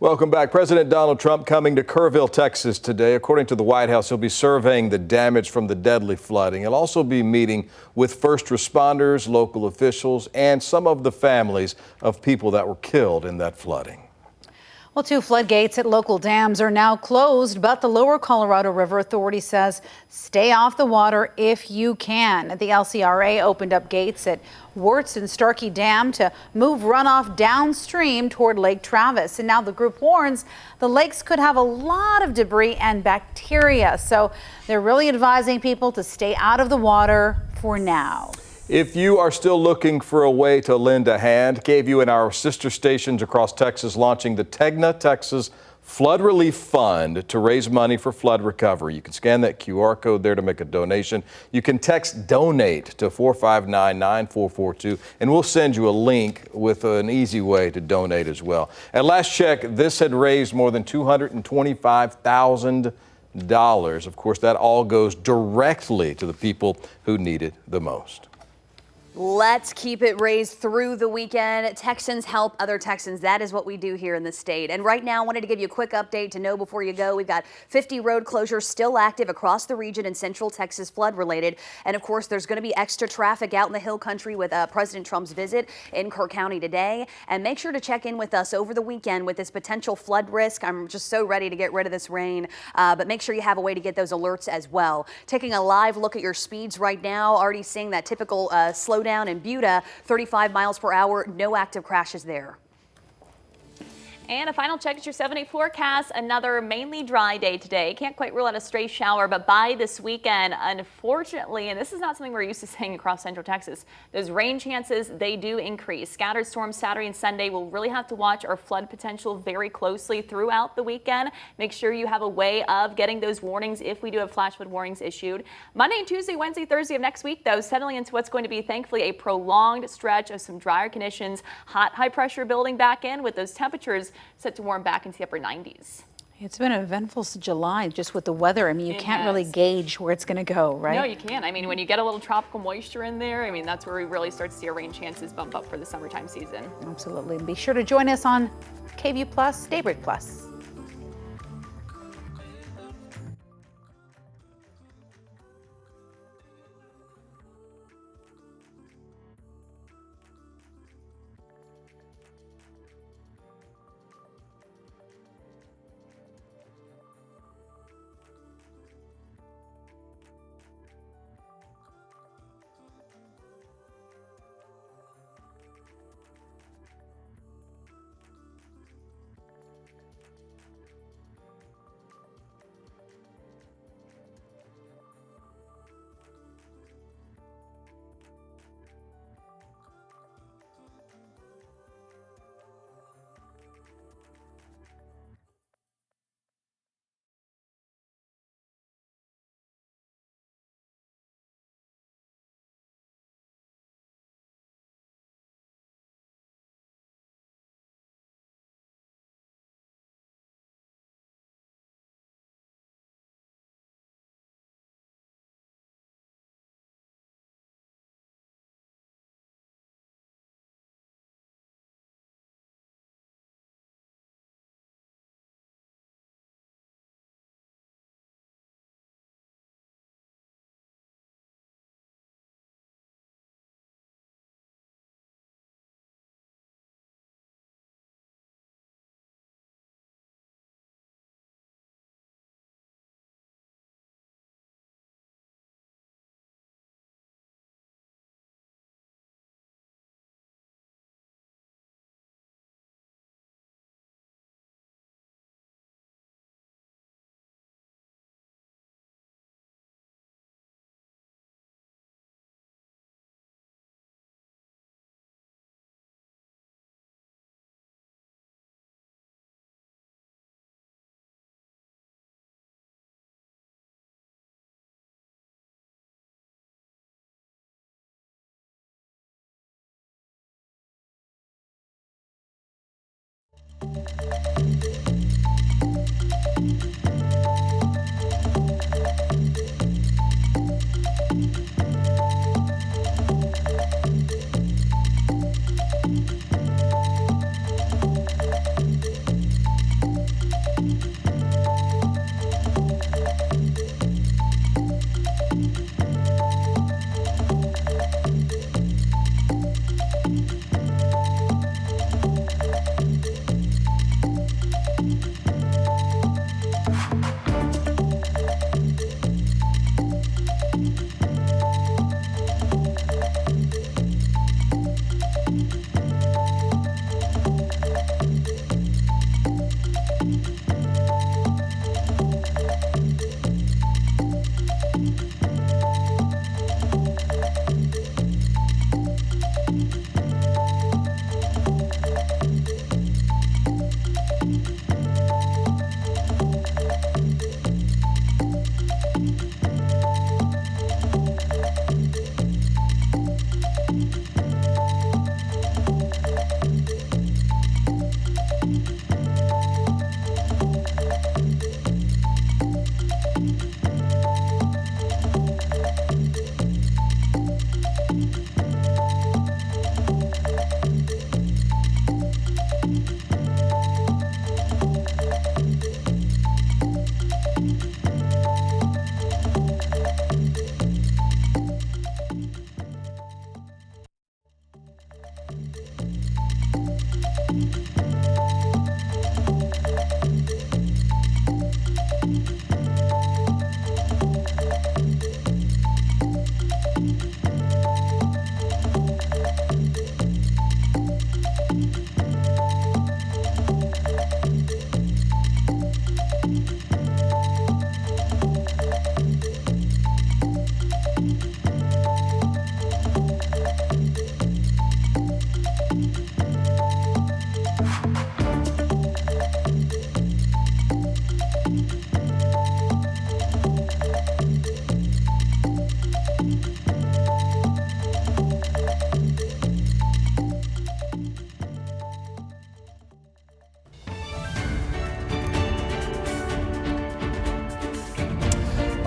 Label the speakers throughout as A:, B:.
A: Welcome back. President Donald Trump coming to Kerrville, Texas today. According to the White House, he'll be surveying the damage from the deadly flooding. He'll also be meeting with first responders, local officials, and some of the families of people that were killed in that flooding.
B: Well, 2 floodgates at local dams are now closed, but the Lower Colorado River Authority says stay off the water if you can. The LCRA opened up gates at Wirtz and Starkey Dam to move runoff downstream toward Lake Travis. And now the group warns the lakes could have a lot of debris and bacteria. So they're really advising people to stay out of the water for now.
A: If you are still looking for a way to lend a hand, KVUE and our sister stations across Texas launching the Tegna, Texas Flood Relief Fund to raise money for flood recovery. You can scan that QR code there to make a donation. You can text DONATE to 459-9442, and we'll send you a link with an easy way to donate as well. At last check, this had raised more than $225,000. Of course, that all goes directly to the people who need it the most.
C: Let's keep it raised through the weekend. Texans help other Texans. That is what we do here in the state. And right now, I wanted to give you a quick update to know before you go. We've got 50 road closures still active across the region in central Texas, flood related. And of course, there's going to be extra traffic out in the Hill Country with President Trump's visit in Kerr County today. And make sure to check in with us over the weekend with this potential flood risk. I'm just so ready to get rid of this rain, but make sure you have a way to get those alerts as well. Taking a live look at your speeds right now, already seeing that typical slowdown in Buda, 35 miles per hour, no active crashes there.
D: And a final check at your 7-day forecast. Another mainly dry day today. Can't quite rule out a stray shower, but by this weekend, unfortunately, and this is not something we're used to seeing across central Texas, those rain chances, they do increase. Scattered storms Saturday and Sunday. We'll really have to watch our flood potential very closely throughout the weekend. Make sure you have a way of getting those warnings if we do have flash flood warnings issued. Monday and Tuesday, Wednesday, Thursday of next week, though, settling into what's going to be, thankfully, a prolonged stretch of some drier conditions. Hot, high pressure building back in with those temperatures set to warm back into the upper 90s.
B: It's been an eventful July just with the weather. I mean, you can't really gauge where it's going to go, right?
D: No, you can't. I mean, when you get a little tropical moisture in there, I mean, that's where we really start to see our rain chances bump up for the summertime season.
B: Absolutely. And be sure to join us on KVUE Plus, Daybreak Plus.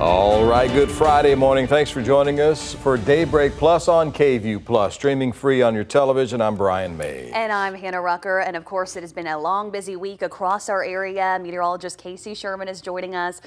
A: All right, good Friday morning. Thanks for joining us for Daybreak Plus on KVUE Plus, streaming free on your television. I'm Brian May.
C: And I'm Hannah Rucker. And of course, it has been a long, busy week across our area. Meteorologist Casey Sherman is joining us.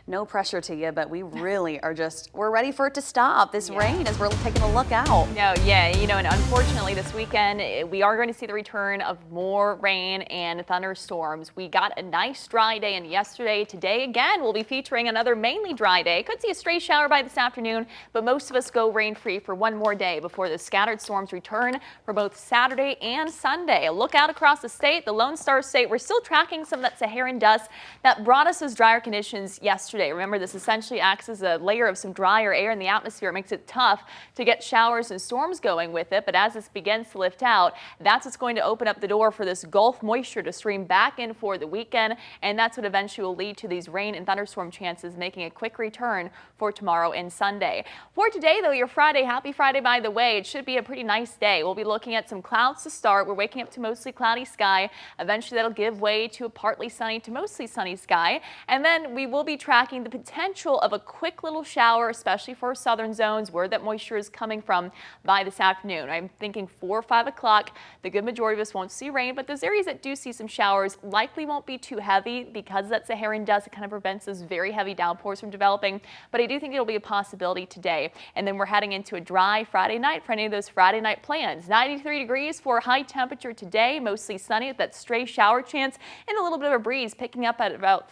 C: No pressure to you, but we really are we're ready for it to stop, this rain, as we're taking a look out.
D: No, yeah, and unfortunately this weekend we are going to see the return of more rain and thunderstorms. We got a nice dry day and yesterday. Today again we'll be featuring another mainly dry day. Could see a stray shower by this afternoon, but most of us go rain free for one more day before the scattered storms return for both Saturday and Sunday. A look out across the state, the Lone Star State. We're still tracking some of that Saharan dust that brought us those drier conditions yesterday. Remember, this essentially acts as a layer of some drier air in the atmosphere. It makes it tough to get showers and storms going with it. But as this begins to lift out, that's what's going to open up the door for this Gulf moisture to stream back in for the weekend. And that's what eventually will lead to these rain and thunderstorm chances making a quick return for tomorrow and Sunday. For today, though, your Friday, happy Friday, by the way, it should be a pretty nice day. We'll be looking at some clouds to start. We're waking up to mostly cloudy sky. Eventually, that'll give way to a partly sunny to mostly sunny sky. And then we will be tracking the potential of a quick little shower, especially for southern zones where that moisture is coming from by this afternoon. I'm thinking 4 or 5 o'clock. The good majority of us won't see rain, but those areas that do see some showers likely won't be too heavy because that Saharan dust, it kind of prevents those very heavy downpours from developing. But I do think it'll be a possibility today. And then we're heading into a dry Friday night for any of those Friday night plans. 93 degrees for a high temperature today, mostly sunny with that stray shower chance and a little bit of a breeze picking up at about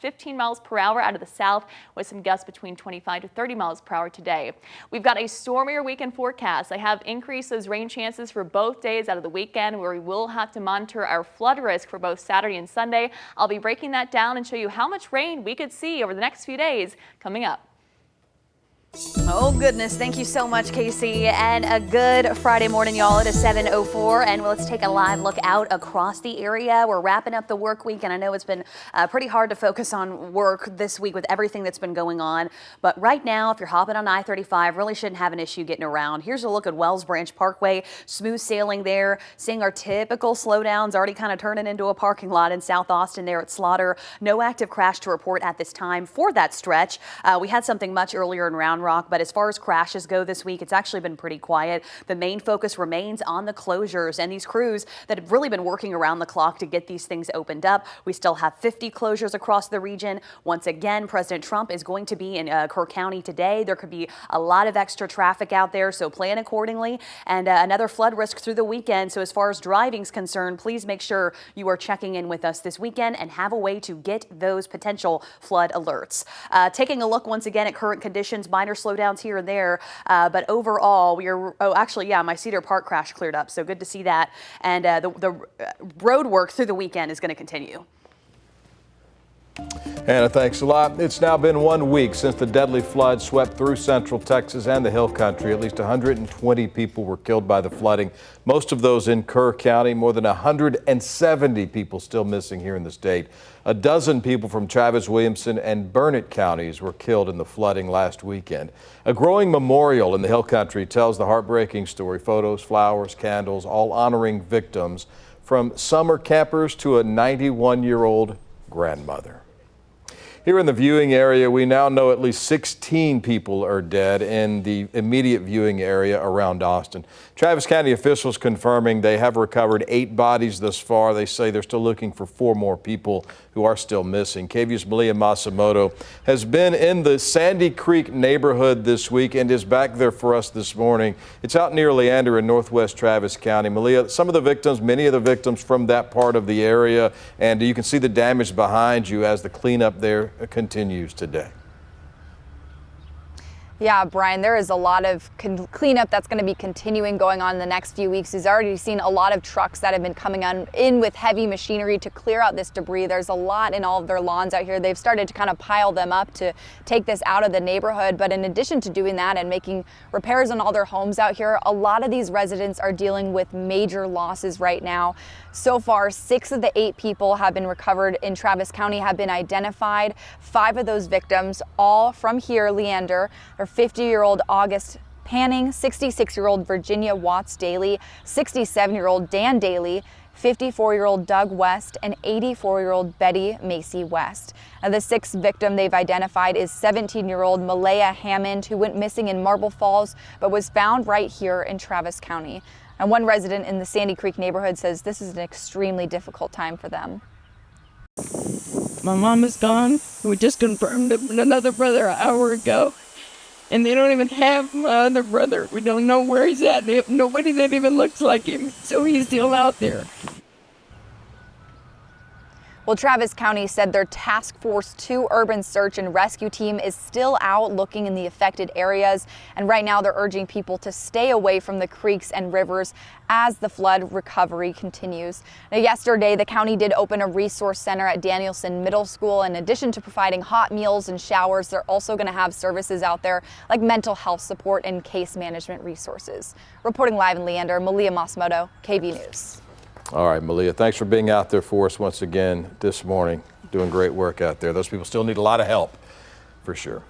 D: 15 miles per hour out of the south with some gusts between 25 to 30 miles per hour today. We've got a stormier weekend forecast. I have increased those rain chances for both days out of the weekend, where we will have to monitor our flood risk for both Saturday and Sunday. I'll be breaking that down and show you how much rain we could see over the next few days coming up.
C: Oh, goodness. Thank you so much, Casey. And a good Friday morning, y'all. It is 7:04, and let's take a live look out across the area. We're wrapping up the work week, and I know it's been pretty hard to focus on work this week with everything that's been going on. But right now, if you're hopping on I-35, really shouldn't have an issue getting around. Here's a look at Wells Branch Parkway. Smooth sailing there. Seeing our typical slowdowns already kind of turning into a parking lot in South Austin there at Slaughter. No active crash to report at this time for that stretch. We had something much earlier in Round Rock, but as far as crashes go this week, it's actually been pretty quiet. The main focus remains on the closures and these crews that have really been working around the clock to get these things opened up. We still have 50 closures across the region. Once again, President Trump is going to be in Kerr County today. There could be a lot of extra traffic out there, so plan accordingly. And another flood risk through the weekend. So as far as driving's concerned, please make sure you are checking in with us this weekend and have a way to get those potential flood alerts. Taking a look once again at current conditions, minor slowdowns here and there, but overall we are, my Cedar Park crash cleared up, so good to see that. And the road work through the weekend is going to continue.
A: Hannah, thanks a lot. It's now been 1 week since the deadly flood swept through central Texas and the Hill Country. At least 120 people were killed by the flooding, most of those in Kerr County. More than 170 people still missing here in the state. A dozen people from Travis, Williamson, and Burnett counties were killed in the flooding last weekend. A growing memorial in the Hill Country tells the heartbreaking story. Photos, flowers, candles, all honoring victims, from summer campers to a 91-year-old grandmother. Here in the viewing area, we now know at least 16 people are dead in the immediate viewing area around Austin. Travis County officials confirming they have recovered 8 bodies thus far. They say they're still looking for 4 more people who are still missing. KVUE's Malia Masamoto has been in the Sandy Creek neighborhood this week and is back there for us this morning. It's out near Leander in northwest Travis County. Malia, some of the victims, many of the victims from that part of the area, and you can see the damage behind you as the cleanup there continues today.
E: Yeah, Brian, there is a lot of cleanup that's going to be continuing going on in the next few weeks. We've already seen a lot of trucks that have been coming in with heavy machinery to clear out this debris. There's a lot in all of their lawns out here. They've started to kind of pile them up to take this out of the neighborhood. But in addition to doing that and making repairs on all their homes out here, a lot of these residents are dealing with major losses right now. So far, 6 of the 8 people have been recovered in Travis County, have been identified. 5 of those victims, all from here, Leander, are 50-year-old August Panning, 66-year-old Virginia Watts Daly, 67-year-old Dan Daly, 54-year-old Doug West, and 84-year-old Betty Macy West. Now, the sixth victim they've identified is 17-year-old Malaya Hammond, who went missing in Marble Falls but was found right here in Travis County. And one resident in the Sandy Creek neighborhood says this is an extremely difficult time for them.
F: My mom is gone. We just confirmed it with another brother an hour ago. And they don't even have my other brother. We don't know where he's at. They have nobody that even looks like him. So he's still out there.
E: Well, Travis County said their Task Force 2 urban search and rescue team is still out looking in the affected areas. And right now they're urging people to stay away from the creeks and rivers as the flood recovery continues. Now, yesterday, the county did open a resource center at Danielson Middle School. In addition to providing hot meals and showers, they're also going to have services out there like mental health support and case management resources. Reporting live in Leander, Malia Masmoto, KVUE News.
A: All right, Malia, thanks for being out there for us once again this morning. Doing great work out there. Those people still need a lot of help, for sure.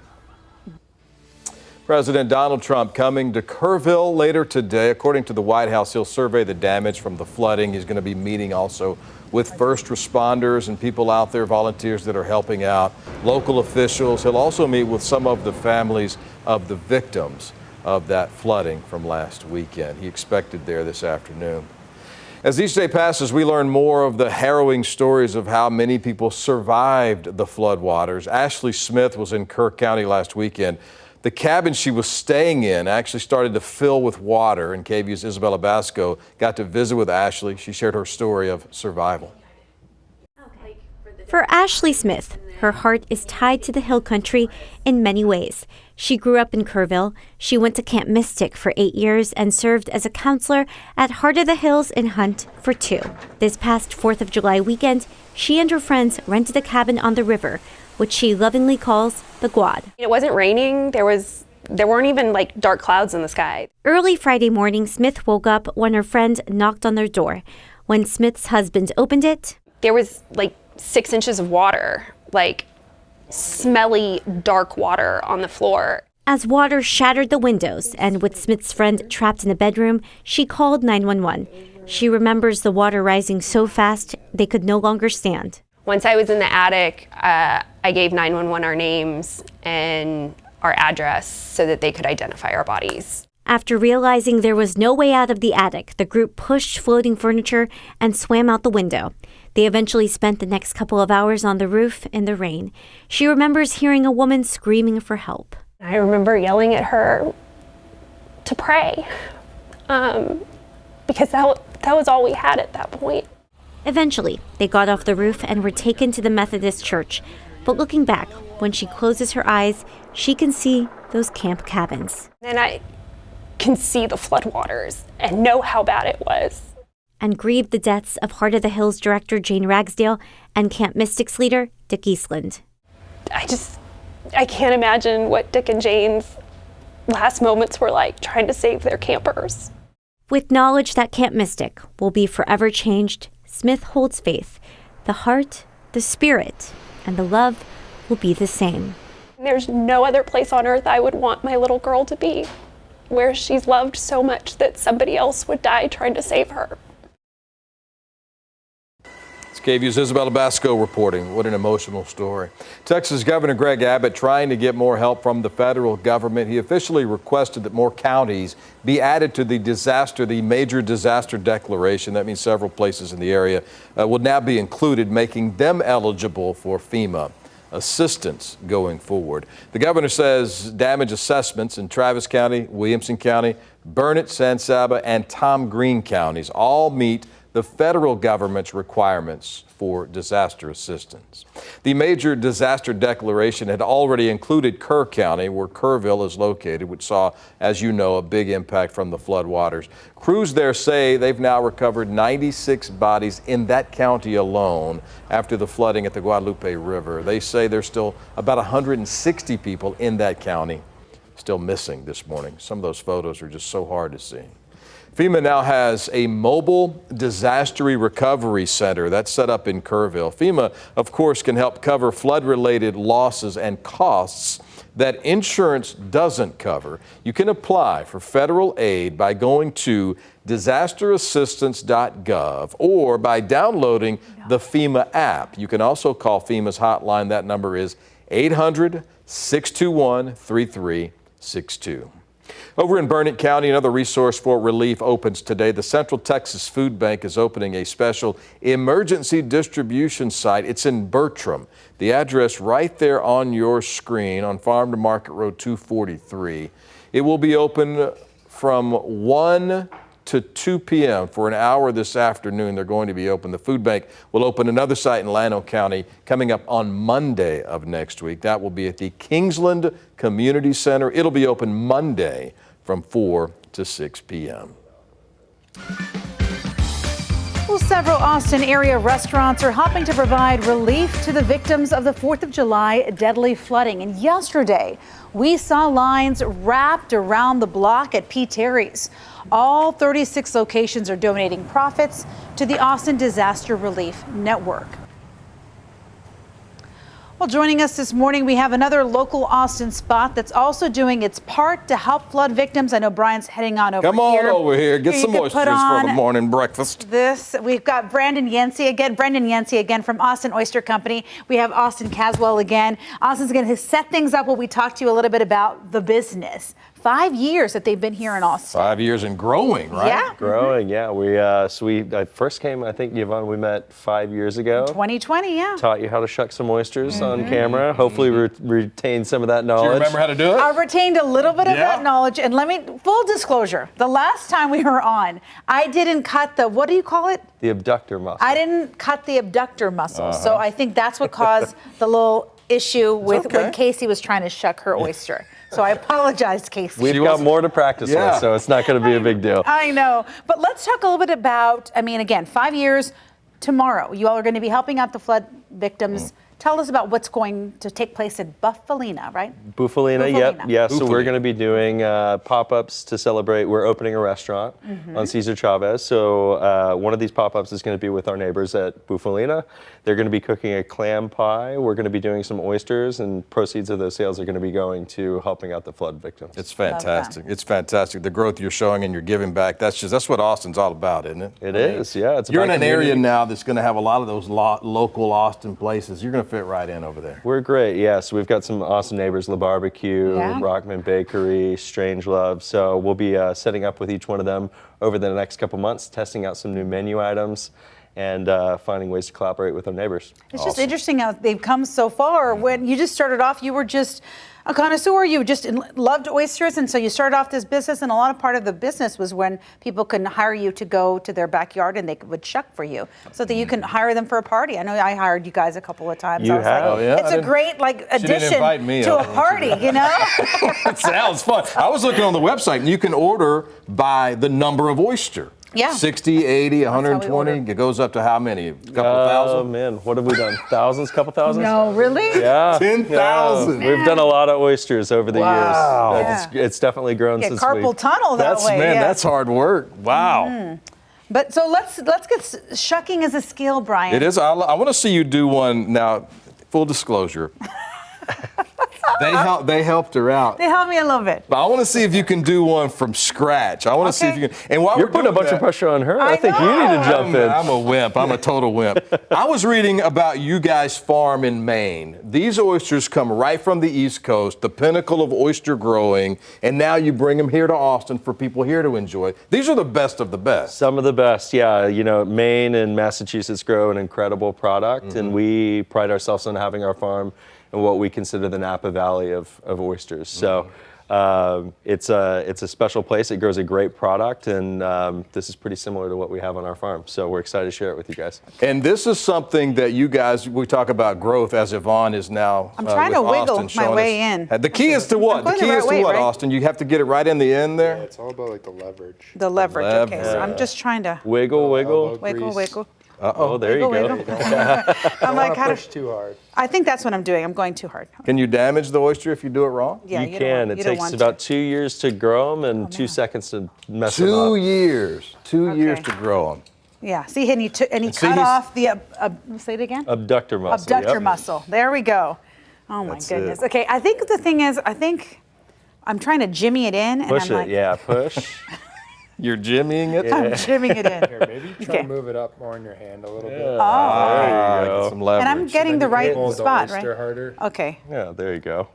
A: President Donald Trump coming to Kerrville later today. According to the White House, he'll survey the damage from the flooding. He's going to be meeting also with first responders and people out there, volunteers that are helping out, local officials. He'll also meet with some of the families of the victims of that flooding from last weekend. He expected there this afternoon. As each day passes, we learn more of the harrowing stories of how many people survived the floodwaters. Ashley Smith was in Kerr County last weekend. The cabin she was staying in actually started to fill with water, and KVUE's Isabella Basco got to visit with Ashley. She shared her story of survival.
G: For Ashley Smith, her heart is tied to the hill country in many ways. She grew up in Kerrville. She went to Camp Mystic for 8 years and served as a counselor at Heart of the Hills in Hunt for 2. This past 4th of July weekend, she and her friends rented a cabin on the river, which she lovingly calls the Quad.
H: It wasn't raining. There weren't even like dark clouds in the sky.
G: Early Friday morning, Smith woke up when her friend knocked on their door. When Smith's husband opened it,
H: There was like 6 inches of water, like smelly, dark water on the floor.
G: as water shattered the windows, and with Smith's friend trapped in a bedroom, she called 911. She remembers the water rising so fast they could no longer stand.
H: Once I was in the attic, I gave 911 our names and our address so that they could identify our bodies.
G: After realizing there was no way out of the attic, the group pushed floating furniture and swam out the window. They eventually spent the next couple of hours on the roof in the rain. She remembers hearing a woman screaming for help.
H: I remember yelling at her to pray because that was all we had at that point.
G: Eventually, they got off the roof and were taken to the Methodist church. But looking back, when she closes her eyes, she can see those camp cabins.
H: And I can see the floodwaters and know how bad it was.
G: And grieve the deaths of Heart of the Hills director Jane Ragsdale and Camp Mystics leader Dick Eastland.
H: I can't imagine what Dick and Jane's last moments were like trying to save their campers.
G: With knowledge that Camp Mystic will be forever changed, Smith holds faith. The heart, the spirit, and the love will be the same.
H: There's no other place on earth I would want my little girl to be, where she's loved so much that somebody else would die trying to save her.
A: It's KVUE's Isabella Basco reporting. What an emotional story. Texas Governor Greg Abbott trying to get more help from the federal government. He officially requested that more counties be added to the major disaster declaration. That means several places in the area will now be included, making them eligible for FEMA assistance going forward. The governor says damage assessments in Travis County, Williamson County, Burnett, San Saba, and Tom Green counties all meet the federal government's requirements for disaster assistance. The major disaster declaration had already included Kerr County, where Kerrville is located, which saw, as you know, a big impact from the floodwaters. Crews there say they've now recovered 96 bodies in that county alone after the flooding at the Guadalupe River. They say there's still about 160 people in that county still missing this morning. Some of those photos are just so hard to see. FEMA now has a mobile disaster recovery center that's set up in Kerrville. FEMA, of course, can help cover flood-related losses and costs that insurance doesn't cover. You can apply for federal aid by going to disasterassistance.gov or by downloading the FEMA app. You can also call FEMA's hotline. That number is 800-621-3362. Over in Burnett County, another resource for relief opens today. The Central Texas Food Bank is opening a special emergency distribution site. It's in Bertram. The address right there on your screen on Farm to Market Road 243. It will be open from 1 to 2 p.m. for an hour this afternoon. They're going to be open. The food bank will open another site in Llano County coming up on Monday of next week. That will be at the Kingsland Community Center. It'll be open Monday from 4 to 6 p.m.
B: Well, several Austin area restaurants are helping to provide relief to the victims of the 4th of July deadly flooding. And yesterday, we saw lines wrapped around the block at P. Terry's. All 36 locations are donating profits to the Austin Disaster Relief Network. Well, joining us this morning, we have another local Austin spot that's also doing its part to help flood victims. I know Brian's heading on over here.
A: Come on over here. Get some oysters for the morning breakfast.
B: We've got Brendan Yancey again from Austin Oyster Company. We have Austin Caswell again. Austin's going to set things up while we talk to you a little bit about the business. 5 years that they've been here in Austin.
A: 5 years and growing, right?
B: Yeah.
I: Growing, yeah. I first came, I think, Yvonne, we met 5 years ago.
B: 2020, yeah.
I: Taught you how to shuck some oysters on camera. Hopefully retain some of that knowledge.
A: Do you remember how to do it?
B: I retained a little bit of that knowledge. And full disclosure, the last time we were on, I didn't cut the, what do you call it?
I: The abductor muscle.
B: I didn't cut the abductor muscle. So I think that's what caused the little issue with when Casey was trying to shuck her oyster. So I apologize, Casey.
I: We've got more to practice with, so it's not going to be a big deal.
B: I know. But let's talk a little bit about, again, 5 years tomorrow. You all are going to be helping out the flood victims. Tell us about what's going to take place at Buffalina, right?
I: Buffalina, yep. Yeah, so we're going to be doing pop-ups to celebrate. We're opening a restaurant on Cesar Chavez. So one of these pop-ups is going to be with our neighbors at Buffalina. They're going to be cooking a clam pie. We're going to be doing some oysters, and proceeds of those sales are going to be going to helping out the flood victims.
A: It's fantastic. It's fantastic. The growth you're showing and you're giving back, that's what Austin's all about, isn't it?
I: It is, yeah.
A: You're in an area now that's going to have a lot of those local Austin places. You're going to fit right in over there.
I: We're great, yeah. So we've got some awesome neighbors, La Barbecue, Rockman Bakery, Strange Love. So we'll be setting up with each one of them over the next couple months, testing out some new menu items and finding ways to collaborate with our neighbors.
B: It's just interesting how they've come so far. When you just started off, you were just a connoisseur. You just loved oysters, and so you started off this business, and a lot of part of the business was when people could hire you to go to their backyard and they would shuck for you so that you can hire them for a party. I know I hired you guys a couple of times.
I: You have?
B: It's a great addition to a party, you know?
A: It sounds fun. I was looking on the website, and you can order by the number of oyster.
B: Yeah.
A: 60, 80, 120. It goes up to how many? A couple thousand?
I: Oh, man. What have we done? Thousands? Couple thousand?
B: No, really?
I: Yeah.
A: 10,000.
I: Yeah. We've done a lot of oysters over the years. It's definitely grown since
B: carpal tunnel that way.
A: That's hard work. Wow.
B: But so let's get shucking as a skill, Brian.
A: It is. I want to see you do one now. Full disclosure. They helped her out.
B: They helped me a little bit.
A: But I want to see if you can do one from scratch. I want to see if you can. And while
I: you're putting a bunch of pressure on her, I think you need to jump in.
A: I'm a wimp. I'm a total wimp. I was reading about you guys' farm in Maine. These oysters come right from the East Coast, the pinnacle of oyster growing, and now you bring them here to Austin for people here to enjoy. These are the best of the best.
I: Some of the best, yeah. You know, Maine and Massachusetts grow an incredible product, and we pride ourselves on having our farm in what we consider the Napa Valley of oysters. So it's a special place. It grows a great product, and this is pretty similar to what we have on our farm. So we're excited to share it with you guys.
A: And this is something that you guys, we talk about growth as Yvonne is now.
B: I'm trying to wiggle my way in.
A: The key is to what? The key is to what, Austin? You have to get it right in the end there?
J: Yeah, it's all about like the leverage.
B: The leverage. Okay, so I'm just trying to
I: wiggle.
B: wiggle.
I: Oh, there you go.
B: I'm like, how
J: push too hard.
B: I think that's what I'm doing. I'm going too hard.
A: Can you damage the oyster if you do it wrong?
B: Yeah,
I: You can. It takes about 2 years to grow them and 2 seconds to mess them up.
A: 2 years. 2 years to grow them.
B: Yeah. See, and he cut
A: he's-
B: off the say it again.
I: Abductor muscle.
B: Abductor
I: yep.
B: muscle. There we go. Oh my
A: That's
B: goodness.
A: it.
B: Okay. I think the thing is, I think I'm trying to jimmy it in, and
I: Push
B: I'm
I: it,
B: like,
I: yeah, push.
A: You're jimmying it?
B: I'm jimmying it in.
J: Here, maybe try to move it up more in your hand a little bit.
I: There you
A: Get
I: go.
A: some leverage.
B: And I'm getting the right
J: Hold the
B: spot,
J: oyster
B: right?
J: harder.
B: Okay.
I: Yeah, there you go.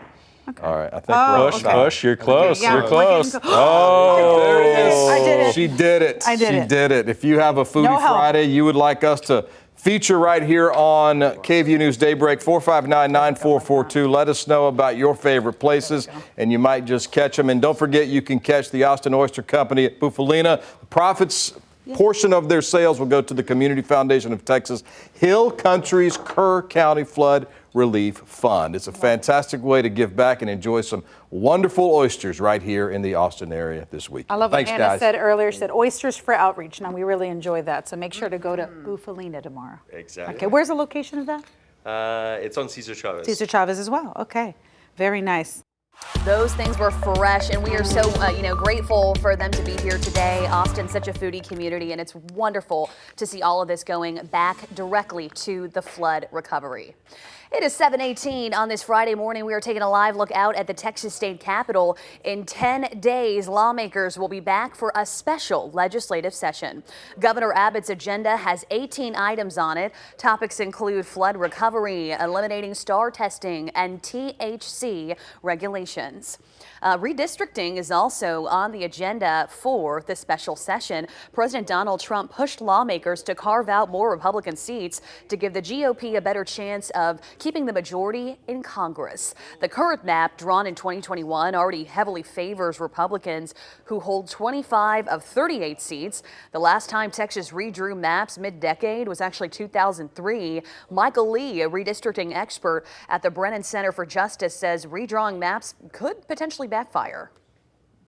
A: All right, I think
B: Oh,
A: we're
I: Push,
B: okay.
I: push, you're close,
B: yeah,
I: you're
B: we're
I: close.
B: getting
A: There it is.
B: I did it.
A: She did it.
B: I did
A: She
B: it.
A: did it. If you have a Foodie
B: No help.
A: Friday you would like us to feature right here on KVUE News Daybreak, 459-9442. Let us know about your favorite places, and you might just catch them. And don't forget, you can catch the Austin Oyster Company at Bufalina. The profits portion of their sales will go to the Community Foundation of Texas Hill Country's Kerr County Flood Relief Fund. It's a fantastic way to give back and enjoy some wonderful oysters right here in the Austin area this week.
B: I love what
A: Thanks,
B: Anna
A: guys.
B: said earlier. She said oysters for outreach. Now, we really enjoyed that. So make sure to go to Bufalina tomorrow.
I: Exactly.
B: Okay. Where's the location of that?
I: It's on Cesar Chavez.
B: Cesar Chavez as well. Okay. Very nice.
C: Those things were fresh, and we are so grateful for them to be here today. Austin's such a foodie community, and it's wonderful to see all of this going back directly to the flood recovery. It is 7:18 on this Friday morning. We are taking a live look out at the Texas State Capitol. In 10 days, lawmakers will be back for a special legislative session. Governor Abbott's agenda has 18 items on it. Topics include flood recovery, eliminating STAR testing, and THC regulations. Redistricting is also on the agenda for the special session. President Donald Trump pushed lawmakers to carve out more Republican seats to give the GOP a better chance of keeping the majority in Congress. The current map drawn in 2021 already heavily favors Republicans, who hold 25 of 38 seats. The last time Texas redrew maps mid-decade was actually 2003. Michael Lee, a redistricting expert at the Brennan Center for Justice, says redrawing maps could potentially backfire.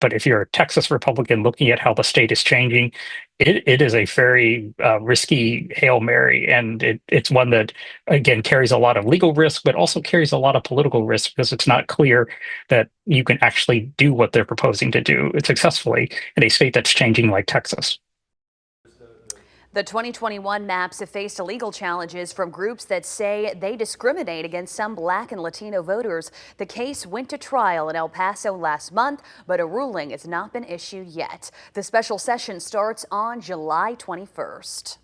K: But if you're a Texas Republican looking at how the state is changing, it is a very risky Hail Mary. And it's one that, again, carries a lot of legal risk, but also carries a lot of political risk because it's not clear that you can actually do what they're proposing to do successfully in a state that's changing like Texas.
C: The 2021 maps have faced legal challenges from groups that say they discriminate against some Black and Latino voters. The case went to trial in El Paso last month, but a ruling has not been issued yet. The special session starts on July 21st.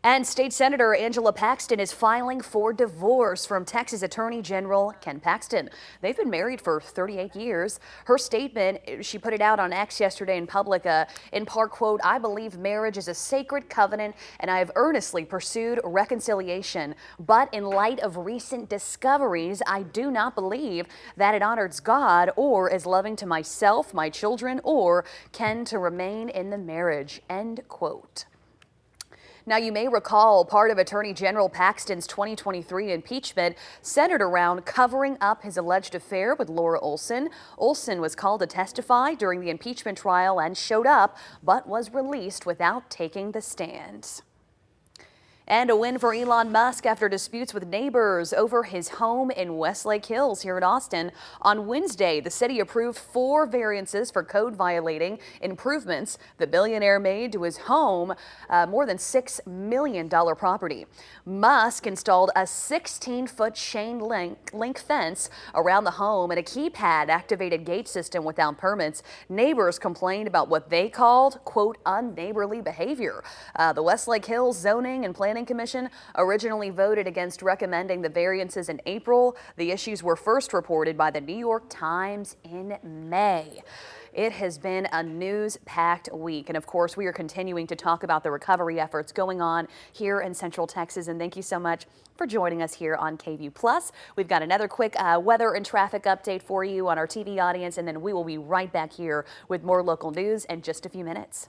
C: And State Senator Angela Paxton is filing for divorce from Texas Attorney General Ken Paxton. They've been married for 38 years. Her statement, she put it out on X yesterday in public, in part, quote, "I believe marriage is a sacred covenant and I have earnestly pursued reconciliation. But in light of recent discoveries, I do not believe that it honors God or is loving to myself, my children, or Ken to remain in the marriage," end quote. Now, you may recall part of Attorney General Paxton's 2023 impeachment centered around covering up his alleged affair with Laura Olson. Olson was called to testify during the impeachment trial and showed up, but was released without taking the stand. And a win for Elon Musk after disputes with neighbors over his home in Westlake Hills here in Austin. On Wednesday, the city approved 4 variances for code violating improvements the billionaire made to his home, more than $6 million property. Musk installed a 16-foot chain link fence around the home and a keypad activated gate system without permits. Neighbors complained about what they called, quote, unneighborly behavior. The Westlake Hills Zoning and Planning Commission originally voted against recommending the variances in April. The issues were first reported by the New York Times in May. It has been a news-packed week. And of course, we are continuing to talk about the recovery efforts going on here in Central Texas. And thank you so much for joining us here on KVUE Plus. We've got another quick weather and traffic update for you on our TV audience. And then we will be right back here with more local news in just a few minutes.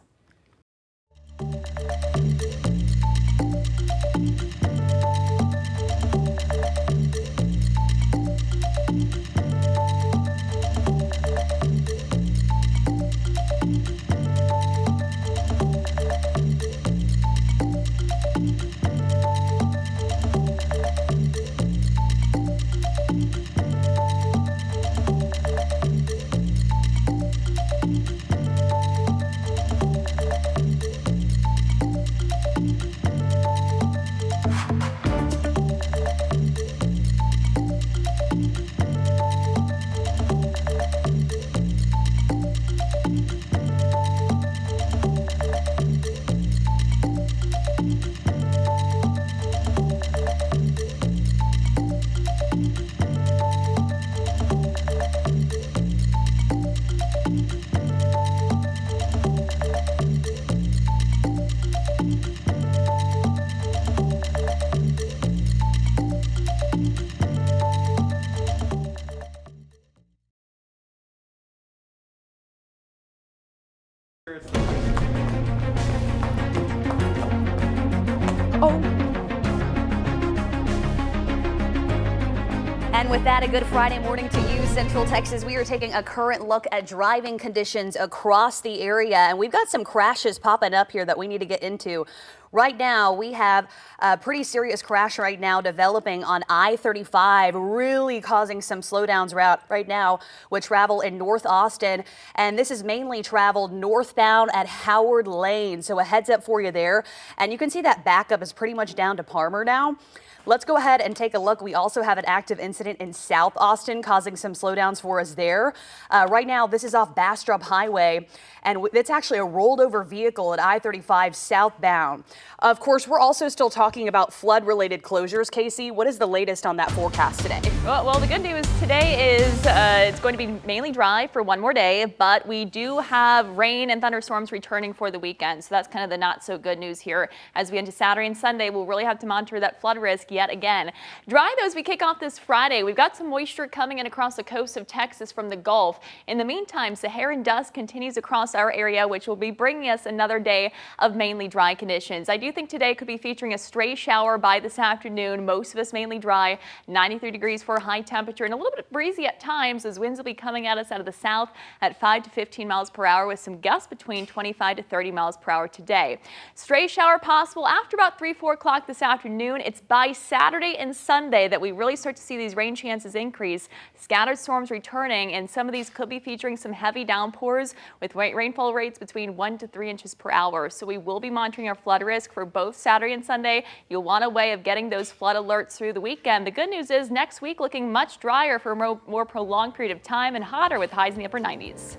C: And with that, a good Friday morning to you, Central Texas. We are taking a current look at driving conditions across the area, and we've got some crashes popping up here that we need to get into. Right now, we have a pretty serious crash right now developing on I-35, really causing some slowdowns right now with travel in North Austin. And this is mainly traveled northbound at Howard Lane. So a heads up for you there. And you can see that backup is pretty much down to Palmer now. Let's go ahead and take a look. We also have an active incident in South Austin causing some slowdowns for us there. Right now, this is off Bastrop Highway, and it's actually a rolled over vehicle at I-35 southbound. Of course, we're also still talking about flood-related closures. Casey, what is the latest on that forecast today?
D: Well, the good news today is it's going to be mainly dry for one more day, but we do have rain and thunderstorms returning for the weekend. So that's kind of the not so good news here. As we get into Saturday and Sunday, we'll really have to monitor that flood risk yet again. Dry though as we kick off this Friday. We've got some moisture coming in across the coast of Texas from the Gulf. In the meantime, Saharan dust continues across our area, which will be bringing us another day of mainly dry conditions. I do think today could be featuring a stray shower by this afternoon. Most of us mainly dry, 93 degrees for a high temperature and a little bit breezy at times as winds will be coming at us out of the south at 5 to 15 miles per hour with some gusts between 25 to 30 miles per hour today. Stray shower possible after about 3-4 o'clock this afternoon. It's by Saturday and Sunday that we really start to see these rain chances increase. Scattered storms returning, and some of these could be featuring some heavy downpours with rainfall rates between 1 to 3 inches per hour. So we will be monitoring our flood risk for both Saturday and Sunday. You'll want a way of getting those flood alerts through the weekend. The good news is next week looking much drier for a more prolonged period of time and hotter with highs in the upper 90s.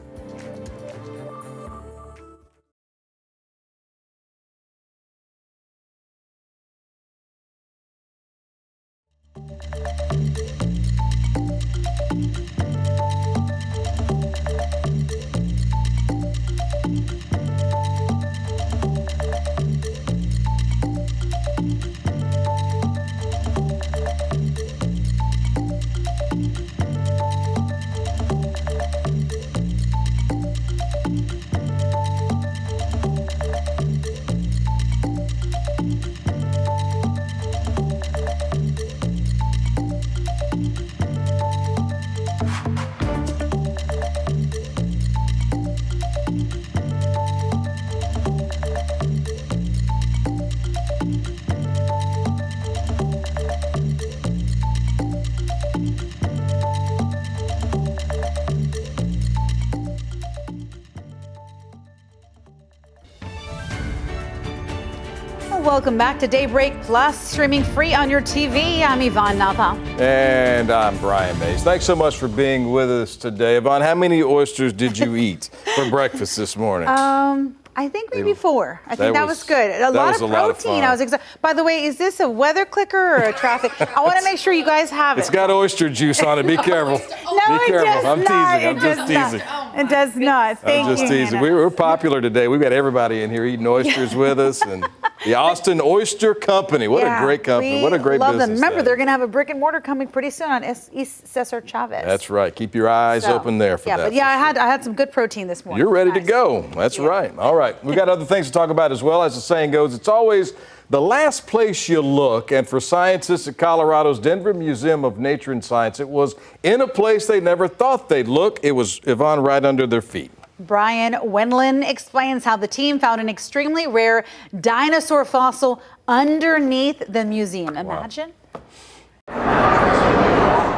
B: Welcome back to Daybreak Plus, streaming free on your TV. I'm Yvonne Nava.
A: And I'm Brian Mays. Thanks so much for being with us today. Yvonne, how many oysters did you eat for breakfast this morning?
B: I think maybe 4. I think that was good. A lot of protein. I was excited. By the way, is this a weather clicker or a traffic? I want to make sure you guys have it.
A: It's got oyster juice on it. Be careful.
B: No,
A: Be careful. I'm teasing. I'm just teasing.
B: It does not. Thank you.
A: I'm just teasing. We're popular today. We've got everybody in here eating oysters with us, and the Austin Oyster Company. What a great company. What a great business.
B: Them. Remember, they're going to have a brick and mortar coming pretty soon on East Cesar Chavez.
A: That's right. Keep your eyes open there for that.
B: But yeah, I had some good protein this morning.
A: You're ready to go. That's right. All right. We've got other things to talk about as well. As the saying goes, it's always the last place you look. And for scientists at Colorado's Denver Museum of Nature and Science, it was in a place they never thought they'd look. It was, Yvonne, right under their feet.
B: Brian Wendland explains how the team found an extremely rare dinosaur fossil underneath the museum. Imagine.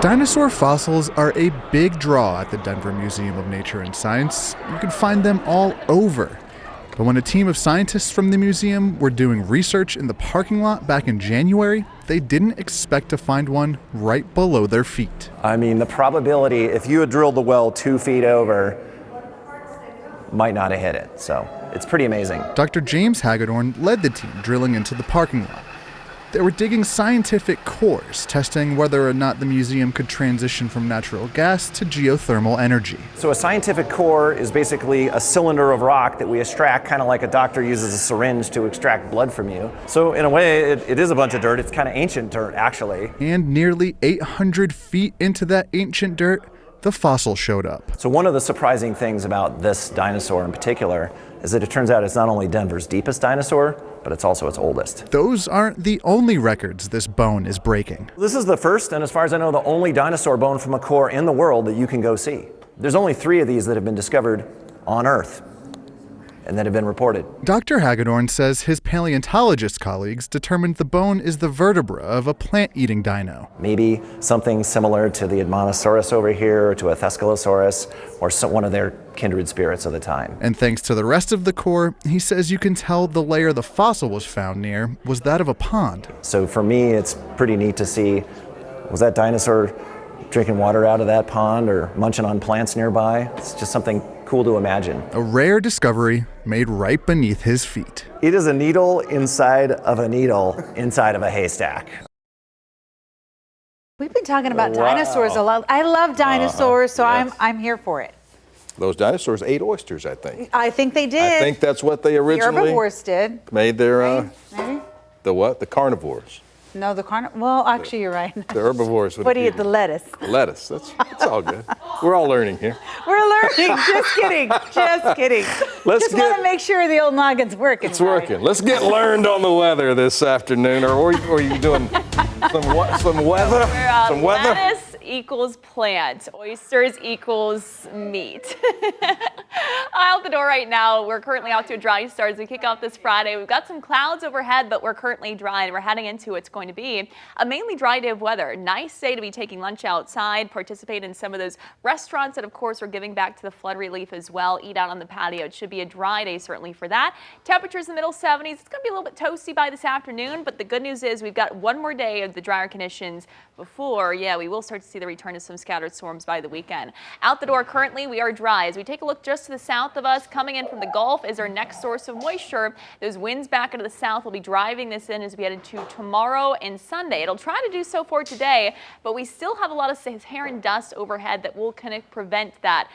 L: Dinosaur fossils are a big draw at the Denver Museum of Nature and Science. You can find them all over. But when a team of scientists from the museum were doing research in the parking lot back in January, they didn't expect to find one right below their feet.
M: I mean, the probability, if you had drilled the well 2 feet over, might not have hit it. So it's pretty amazing.
L: Dr. James Hagedorn led the team drilling into the parking lot. They were digging scientific cores, testing whether or not the museum could transition from natural gas to geothermal energy.
M: So a scientific core is basically a cylinder of rock that we extract, kind of like a doctor uses a syringe to extract blood from you. So in a way, it is a bunch of dirt. It's kind of ancient dirt, actually.
L: And nearly 800 feet into that ancient dirt, the fossil showed up.
M: So one of the surprising things about this dinosaur in particular is that it turns out it's not only Denver's deepest dinosaur, but it's also its oldest.
L: Those aren't the only records this bone is breaking.
M: This is the first, and as far as I know, the only dinosaur bone from a core in the world that you can go see. There's only 3 of these that have been discovered on Earth and that have been reported.
L: Dr. Hagedorn says his paleontologist colleagues determined the bone is the vertebra of a plant-eating dino.
M: Maybe something similar to the Edmontosaurus over here, or to a Thescelosaurus, or one of their kindred spirits of the time.
L: And thanks to the rest of the core, he says you can tell the layer the fossil was found near was that of a pond.
M: So for me, it's pretty neat to see, was that dinosaur drinking water out of that pond or munching on plants nearby? It's just something cool to imagine.
L: A rare discovery made right beneath his feet.
M: It is a needle inside of a needle inside of a haystack.
B: We've been talking about dinosaurs a lot. I love dinosaurs, so yes. I'm here for it.
A: Those dinosaurs ate oysters, I think.
B: I think they did.
A: I think that's what they originally...
B: The herbivores did.
A: Made their...
B: Maybe?
A: The what? The carnivores.
B: No, well, actually, you're right.
A: The herbivores.
B: What do you eat? The lettuce.
A: The lettuce. That's all good. We're all learning here.
B: We're learning. Just kidding. Just kidding. Want to make sure the old noggin's working.
A: It's working. Let's get learned on the weather this afternoon. Or are you doing some weather? Some weather?
D: Lettuce equals plant. Oysters equals meat. Out the door right now. We're currently out to a dry start as we kick off this Friday. We've got some clouds overhead, but we're currently dry, and we're heading into what's going to be a mainly dry day of weather. Nice day to be taking lunch outside, participate in some of those restaurants that, of course, are giving back to the flood relief as well. Eat out on the patio. It should be a dry day, certainly, for that. Temperatures in the middle 70s. It's going to be a little bit toasty by this afternoon, but the good news is we've got one more day of the drier conditions before, we will start to see the return of some scattered storms by the weekend. Out the door currently, we are dry. As we take a look just to the south of us, coming in from the Gulf is our next source of moisture. Those winds back into the south will be driving this in as we head into tomorrow and Sunday. It'll try to do so for today, but we still have a lot of Saharan dust overhead that will kind of prevent that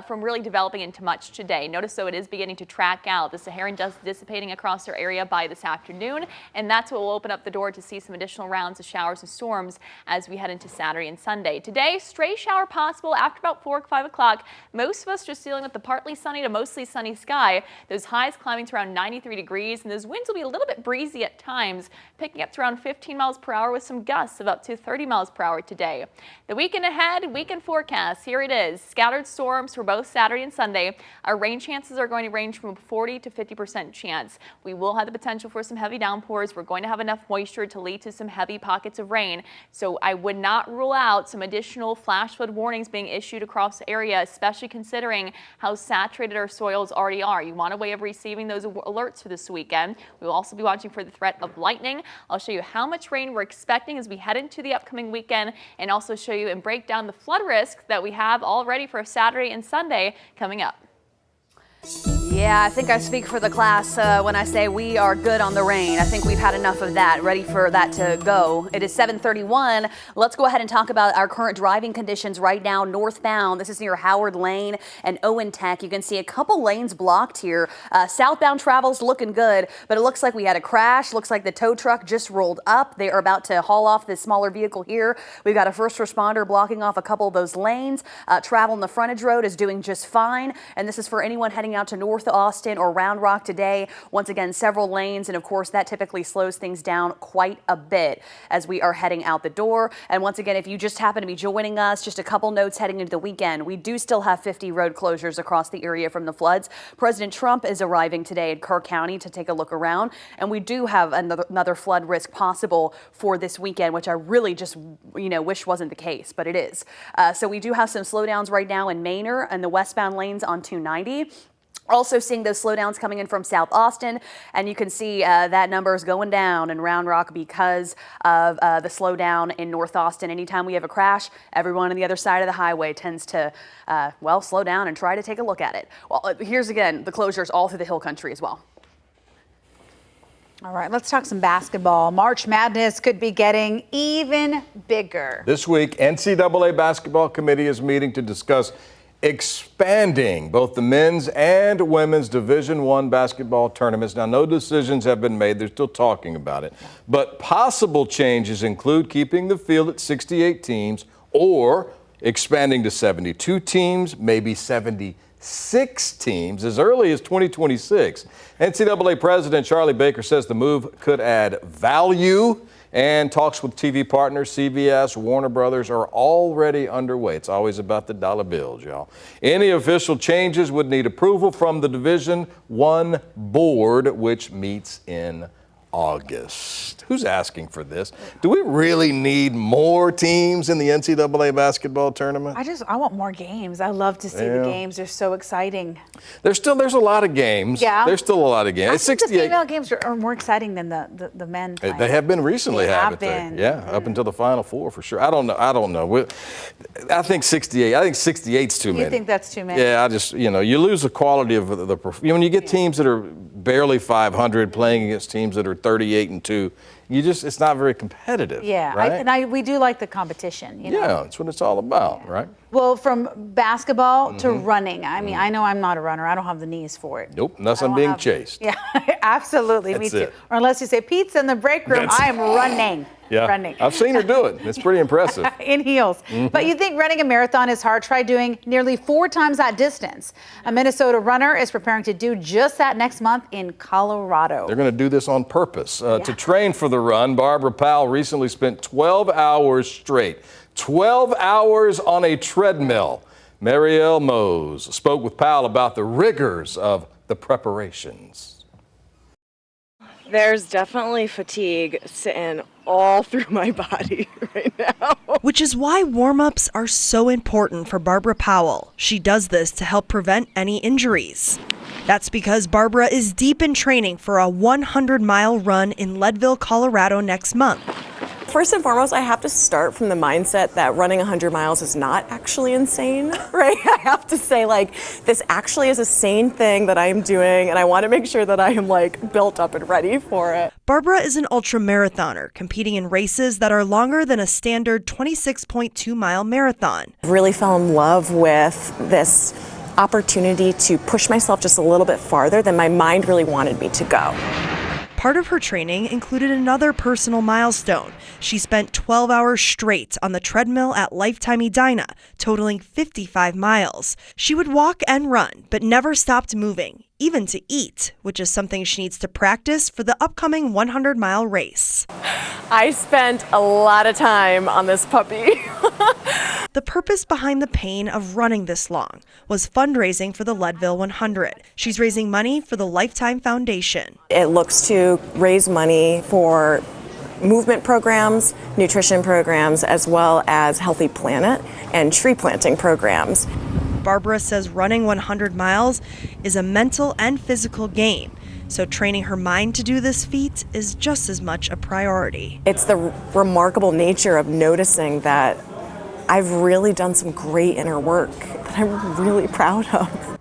D: from really developing into much today. Notice though it is beginning to track out. The Saharan dust dissipating across our area by this afternoon, and that's what will open up the door to see some additional rounds of showers and storms as we head into Saturday and Sunday. Today, stray shower possible after about 4 or 5 o'clock. Most of us just dealing with the partly sunny to mostly sunny sky. Those highs climbing to around 93 degrees, and those winds will be a little bit breezy at times, picking up to around 15 miles per hour with some gusts of up to 30 miles per hour today. The weekend ahead, weekend forecast, here it is. Scattered storms for both Saturday and Sunday. Our rain chances are going to range from 40 to 50% chance. We will have the potential for some heavy downpours. We're going to have enough moisture to lead to some heavy pockets of rain. So I would not rule out some additional flash flood warnings being issued across the area, especially considering how saturated our soils already are. You want a way of receiving those alerts for this weekend. We will also be watching for the threat of lightning. I'll show you how much rain we're expecting as we head into the upcoming weekend, and also show you and break down the flood risk that we have already for Saturday and Sunday coming up.
C: Yeah, I think I speak for the class when I say we are good on the rain. I think we've had enough of that, ready for that to go. It is 7:31. Let's go ahead and talk about our current driving conditions right now northbound. This is near Howard Lane and Owen Tech. You can see a couple lanes blocked here. Southbound travel's looking good, but it looks like we had a crash. Looks like the tow truck just rolled up. They are about to haul off this smaller vehicle here. We've got a first responder blocking off a couple of those lanes. Travel on the frontage road is doing just fine, and this is for anyone heading out to North Austin or Round Rock today. Once again, several lanes, and of course that typically slows things down quite a bit as we are heading out the door. And once again, if you just happen to be joining us, just a couple notes heading into the weekend. We do still have 50 road closures across the area from the floods. President Trump is arriving today in Kerr County to take a look around, and we do have another flood risk possible for this weekend, which I really just wish wasn't the case, but it is. So we do have some slowdowns right now in Manor and the westbound lanes on 290. Also seeing those slowdowns coming in from South Austin, and you can see that number is going down in Round Rock because of the slowdown in North Austin. Anytime we have a crash, everyone on the other side of the highway tends to, slow down and try to take a look at it. Well, here's again the closures all through the Hill Country as well.
B: All right, let's talk some basketball. March Madness could be getting even bigger.
A: This week, NCAA Basketball Committee is meeting to discuss expanding both the men's and women's Division I basketball tournaments. Now, no decisions have been made. They're still talking about it. But possible changes include keeping the field at 68 teams or expanding to 72 teams, maybe 76 6 teams as early as 2026. NCAA President Charlie Baker says the move could add value, and talks with TV partners CBS, Warner Brothers are already underway. It's always about the dollar bills, y'all. Any official changes would need approval from the Division I board, which meets in August. Who's asking for this? Do we really need more teams in the NCAA basketball tournament?
B: I want more games. I love to see the games. They're so exciting.
A: There's a lot of games.
B: Yeah.
A: There's still a lot of games.
B: I
A: It's
B: think
A: 68.
B: the female games are more exciting than the men playing.
A: They have been recently, haven't they?
B: been.
A: Yeah, up until the Final Four for sure. I don't know. I think 68. I think 68's too many.
B: You think that's too many?
A: Yeah, I just, you lose the quality of when you get teams that are barely 500 playing against teams that are 38-2, it's not very competitive.
B: Yeah,
A: right?
B: we do like the competition.
A: Yeah, that's what it's all about, right?
B: Well, from basketball to running. I mean, I know I'm not a runner. I don't have the knees for it.
A: Nope, unless I'm being chased.
B: Yeah, absolutely. Me
A: That's
B: too.
A: it.
B: Or unless you say pizza in the break room, I am running.
A: Yeah,
B: Running.
A: I've seen her do it. It's pretty impressive.
B: In heels. But you think running a marathon is hard? Try doing nearly 4 times that distance. A Minnesota runner is preparing to do just that next month in Colorado.
A: They're going to do this on purpose. To train for the run, Barbara Powell recently spent 12 hours straight. 12 hours on a treadmill. Marielle Mose spoke with Powell about the rigors of the preparations.
N: There's definitely fatigue sitting all through my body right now.
O: Which is why warm-ups are so important for Barbara Powell. She does this to help prevent any injuries. That's because Barbara is deep in training for a 100-mile run in Leadville, Colorado next month.
N: First and foremost, I have to start from the mindset that running 100 miles is not actually insane, right? I have to say, this actually is a sane thing that I am doing, and I want to make sure that I am, built up and ready for it.
O: Barbara is an ultra-marathoner, competing in races that are longer than a standard 26.2-mile marathon.
N: I really fell in love with this opportunity to push myself just a little bit farther than my mind really wanted me to go.
O: Part of her training included another personal milestone. She spent 12 hours straight on the treadmill at Lifetime Edina, totaling 55 miles. She would walk and run, but never stopped moving, even to eat, which is something she needs to practice for the upcoming 100-mile race.
N: I spent a lot of time on this puppy.
O: The purpose behind the pain of running this long was fundraising for the Leadville 100. She's raising money for the Lifetime Foundation.
N: It looks to raise money for movement programs, nutrition programs, as well as Healthy Planet and tree planting programs.
O: Barbara says running 100 miles is a mental and physical game, so training her mind to do this feat is just as much a priority.
N: It's the remarkable nature of noticing that I've really done some great inner work that I'm really proud of.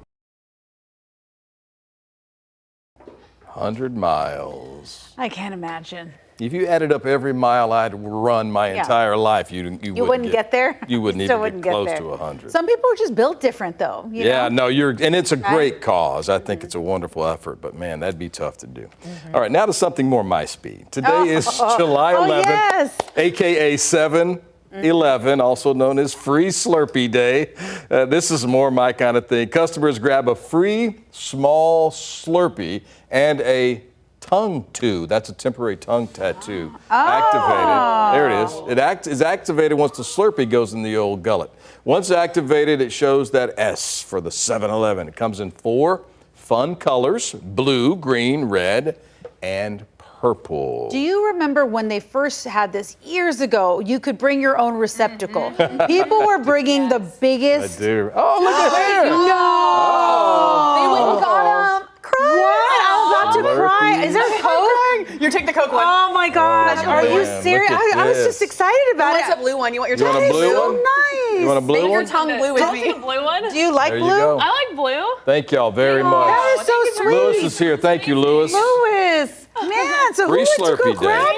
A: 100 miles.
B: I can't imagine.
A: If you added up every mile I'd run my entire life, you
B: wouldn't get there.
A: You wouldn't
B: Still
A: even get close to 100.
B: Some people are just built different, though. You know?
A: And it's a great cause. I think it's a wonderful effort, but man, that'd be tough to do. All right, now to something more my speed. Today is July 11th, aka 7/11, also known as Free Slurpee Day. This is more my kind of thing. Customers grab a free small Slurpee and a tongue too. That's a temporary tongue tattoo. Activated. There it is. It is activated once the Slurpee goes in the old gullet. Once activated, it shows that S for the 7-Eleven. It comes in 4 fun colors: blue, green, red, and purple.
B: Do you remember when they first had this years ago? You could bring your own receptacle. People were bringing the biggest.
A: I do. Oh, look at there.
B: No. They went and got them. I was about to cry. Is there Coke?
P: You take the Coke one.
B: Oh my gosh. Are you serious? I was just excited about it.
P: What's a blue one? You want your
A: You
P: tongue
A: want a blue
P: blue?
A: one?
B: Nice.
A: You want a blue
P: Make
A: one?
P: your tongue blue with me.
D: Blue one?
B: Do you like
A: There you
B: blue?
A: go.
D: I like blue.
A: Thank y'all very much.
B: That is so sweet.
A: Lewis is here. Thank you, Lewis.
B: Lewis. Man, so who
A: Free
B: went to go
A: Slurpee day.
B: grab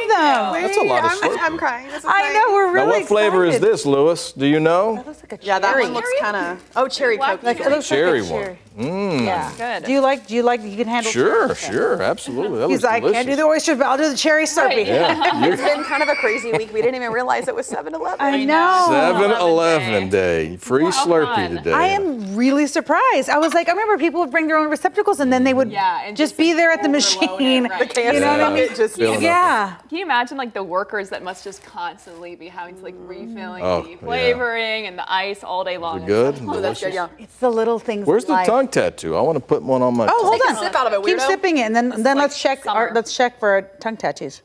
B: them?
A: That's a lot of Slurpee.
P: I'm crying. This is
B: I know, we're really
A: Now, what flavor is
B: excited.
A: this, Lewis? Do you know?
P: Yeah, that one looks kind of. Cherry Coke.
B: Like, it looks
A: Cherry
B: like a
A: one.
B: cherry.
A: Mm.
B: Yeah.
D: Good.
B: Do you like, you can handle
A: Sure,
B: cherry?
A: sure, absolutely. That
B: He's
A: looks
B: like,
A: delicious.
B: can't do the oysters, but I'll do the cherry Slurpee.
A: Yeah.
P: It's been kind of a crazy week. We didn't even realize it was 7-Eleven.
B: I know.
A: 7-Eleven day. Free Slurpee today.
B: I am really surprised. I was like, I remember people would bring their own receptacles and then they would
D: and
B: just be there at the machine.
D: Right.
P: The KFC
B: You know what I mean?
P: bucket just
A: Filling up.
B: Yeah.
D: Can you imagine like the workers that must just constantly be having to like refilling
A: Oh,
D: the flavoring and the ice all day long?
A: Is it good?
P: Oh, that's good, yeah.
B: It's the little things.
A: Where's
B: in
A: the
B: life.
A: tongue tattoo? I want to put one on my
B: Oh, hold
P: Take
B: on.
P: a sip out of it,
B: Keep
P: weirdo.
B: sipping it, and then let's check.
D: summer.
B: Let's check for tongue tattoos.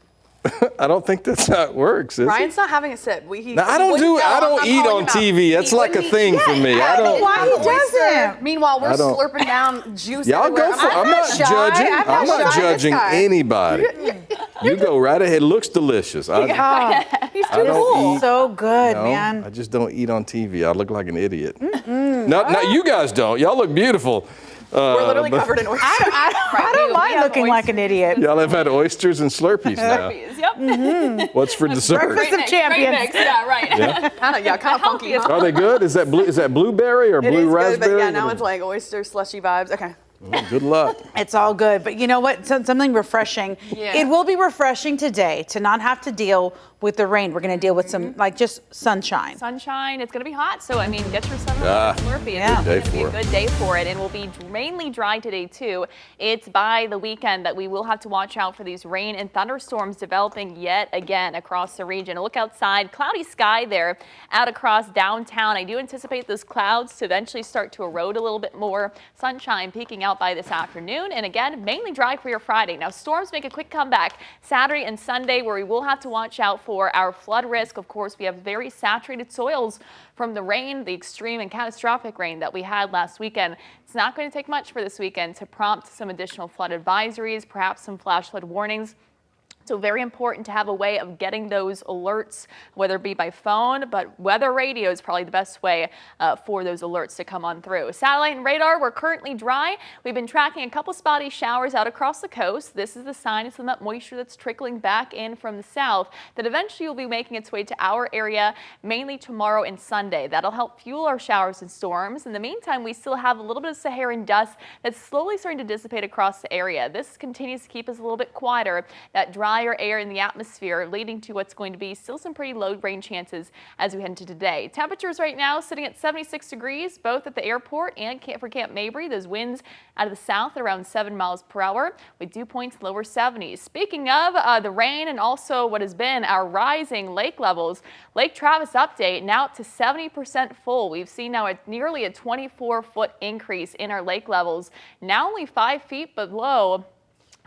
A: I don't think that's how it works, is it?
P: Ryan's not having a sip.
A: Now, I don't eat on TV. That's like a thing for me. I don't.
B: Why he doesn't?
P: Meanwhile, we're
A: I don't-
P: slurping down juice.
A: Y'all
P: everywhere.
A: go for it. I'm not
B: shy.
A: judging.
B: I'm not
A: not
B: shy.
A: judging
P: This guy.
A: anybody. You go right ahead. It looks delicious. I
P: He's
A: I
P: too
A: don't
P: cool.
A: eat.
B: So good,
A: no,
B: man.
A: I just don't eat on TV. I look like an idiot. No, you guys don't. Y'all look beautiful.
P: We're literally
A: but
P: covered in oysters.
B: I don't mind looking like an idiot.
A: Y'all have had oysters and Slurpees now.
D: Yep.
A: What's for dessert?
B: Breakfast of
D: Great
B: champions.
D: mix. Yeah, right.
P: Kind of funky. Huh?
A: Are they good? Is that blueberry or
P: It
A: blue
P: is good,
A: raspberry?
P: but yeah, now it's like oyster slushy vibes. Okay.
A: Oh, good luck.
B: It's all good, but you know what? Something refreshing.
D: Yeah.
B: It will be refreshing today to not have to deal with the rain. We're going to deal with some, like, just sunshine.
D: Sunshine. It's going to be hot, so I mean, get your 7 Slurpee.
B: Yeah.
D: It's going to be
A: Day
D: a
A: for it.
D: good day for it, and will be mainly dry today too. It's by the weekend that we will have to watch out for these rain and thunderstorms developing yet again across the region. Look outside, cloudy sky there out across downtown. I do anticipate those clouds to eventually start to erode a little bit more. Sunshine peeking out by this afternoon, and again, mainly dry for your Friday. Now, storms make a quick comeback Saturday and Sunday, where we will have to watch out for our flood risk. Of course, we have very saturated soils from the rain, the extreme and catastrophic rain that we had last weekend. It's not going to take much for this weekend to prompt some additional flood advisories, perhaps some flash flood warnings. So very important to have a way of getting those alerts, whether it be by phone, but weather radio is probably the best way for those alerts to come on through. Satellite and radar, we're currently dry. We've been tracking a couple spotty showers out across the coast. This is the sign of some of that moisture that's trickling back in from the south that eventually will be making its way to our area, mainly tomorrow and Sunday. That'll help fuel our showers and storms. In the meantime, we still have a little bit of Saharan dust that's slowly starting to dissipate across the area. This continues to keep us a little bit quieter. That drier air in the atmosphere leading to what's going to be still some pretty low rain chances as we head into today. Temperatures right now sitting at 76 degrees, both at the airport and for Camp Mabry. Those winds out of the south at around 7 miles per hour with dew points lower 70s. Speaking of the rain and also what has been our rising lake levels, Lake Travis update now up to 70% full. We've seen now nearly a 24-foot increase in our lake levels, now only 5 feet below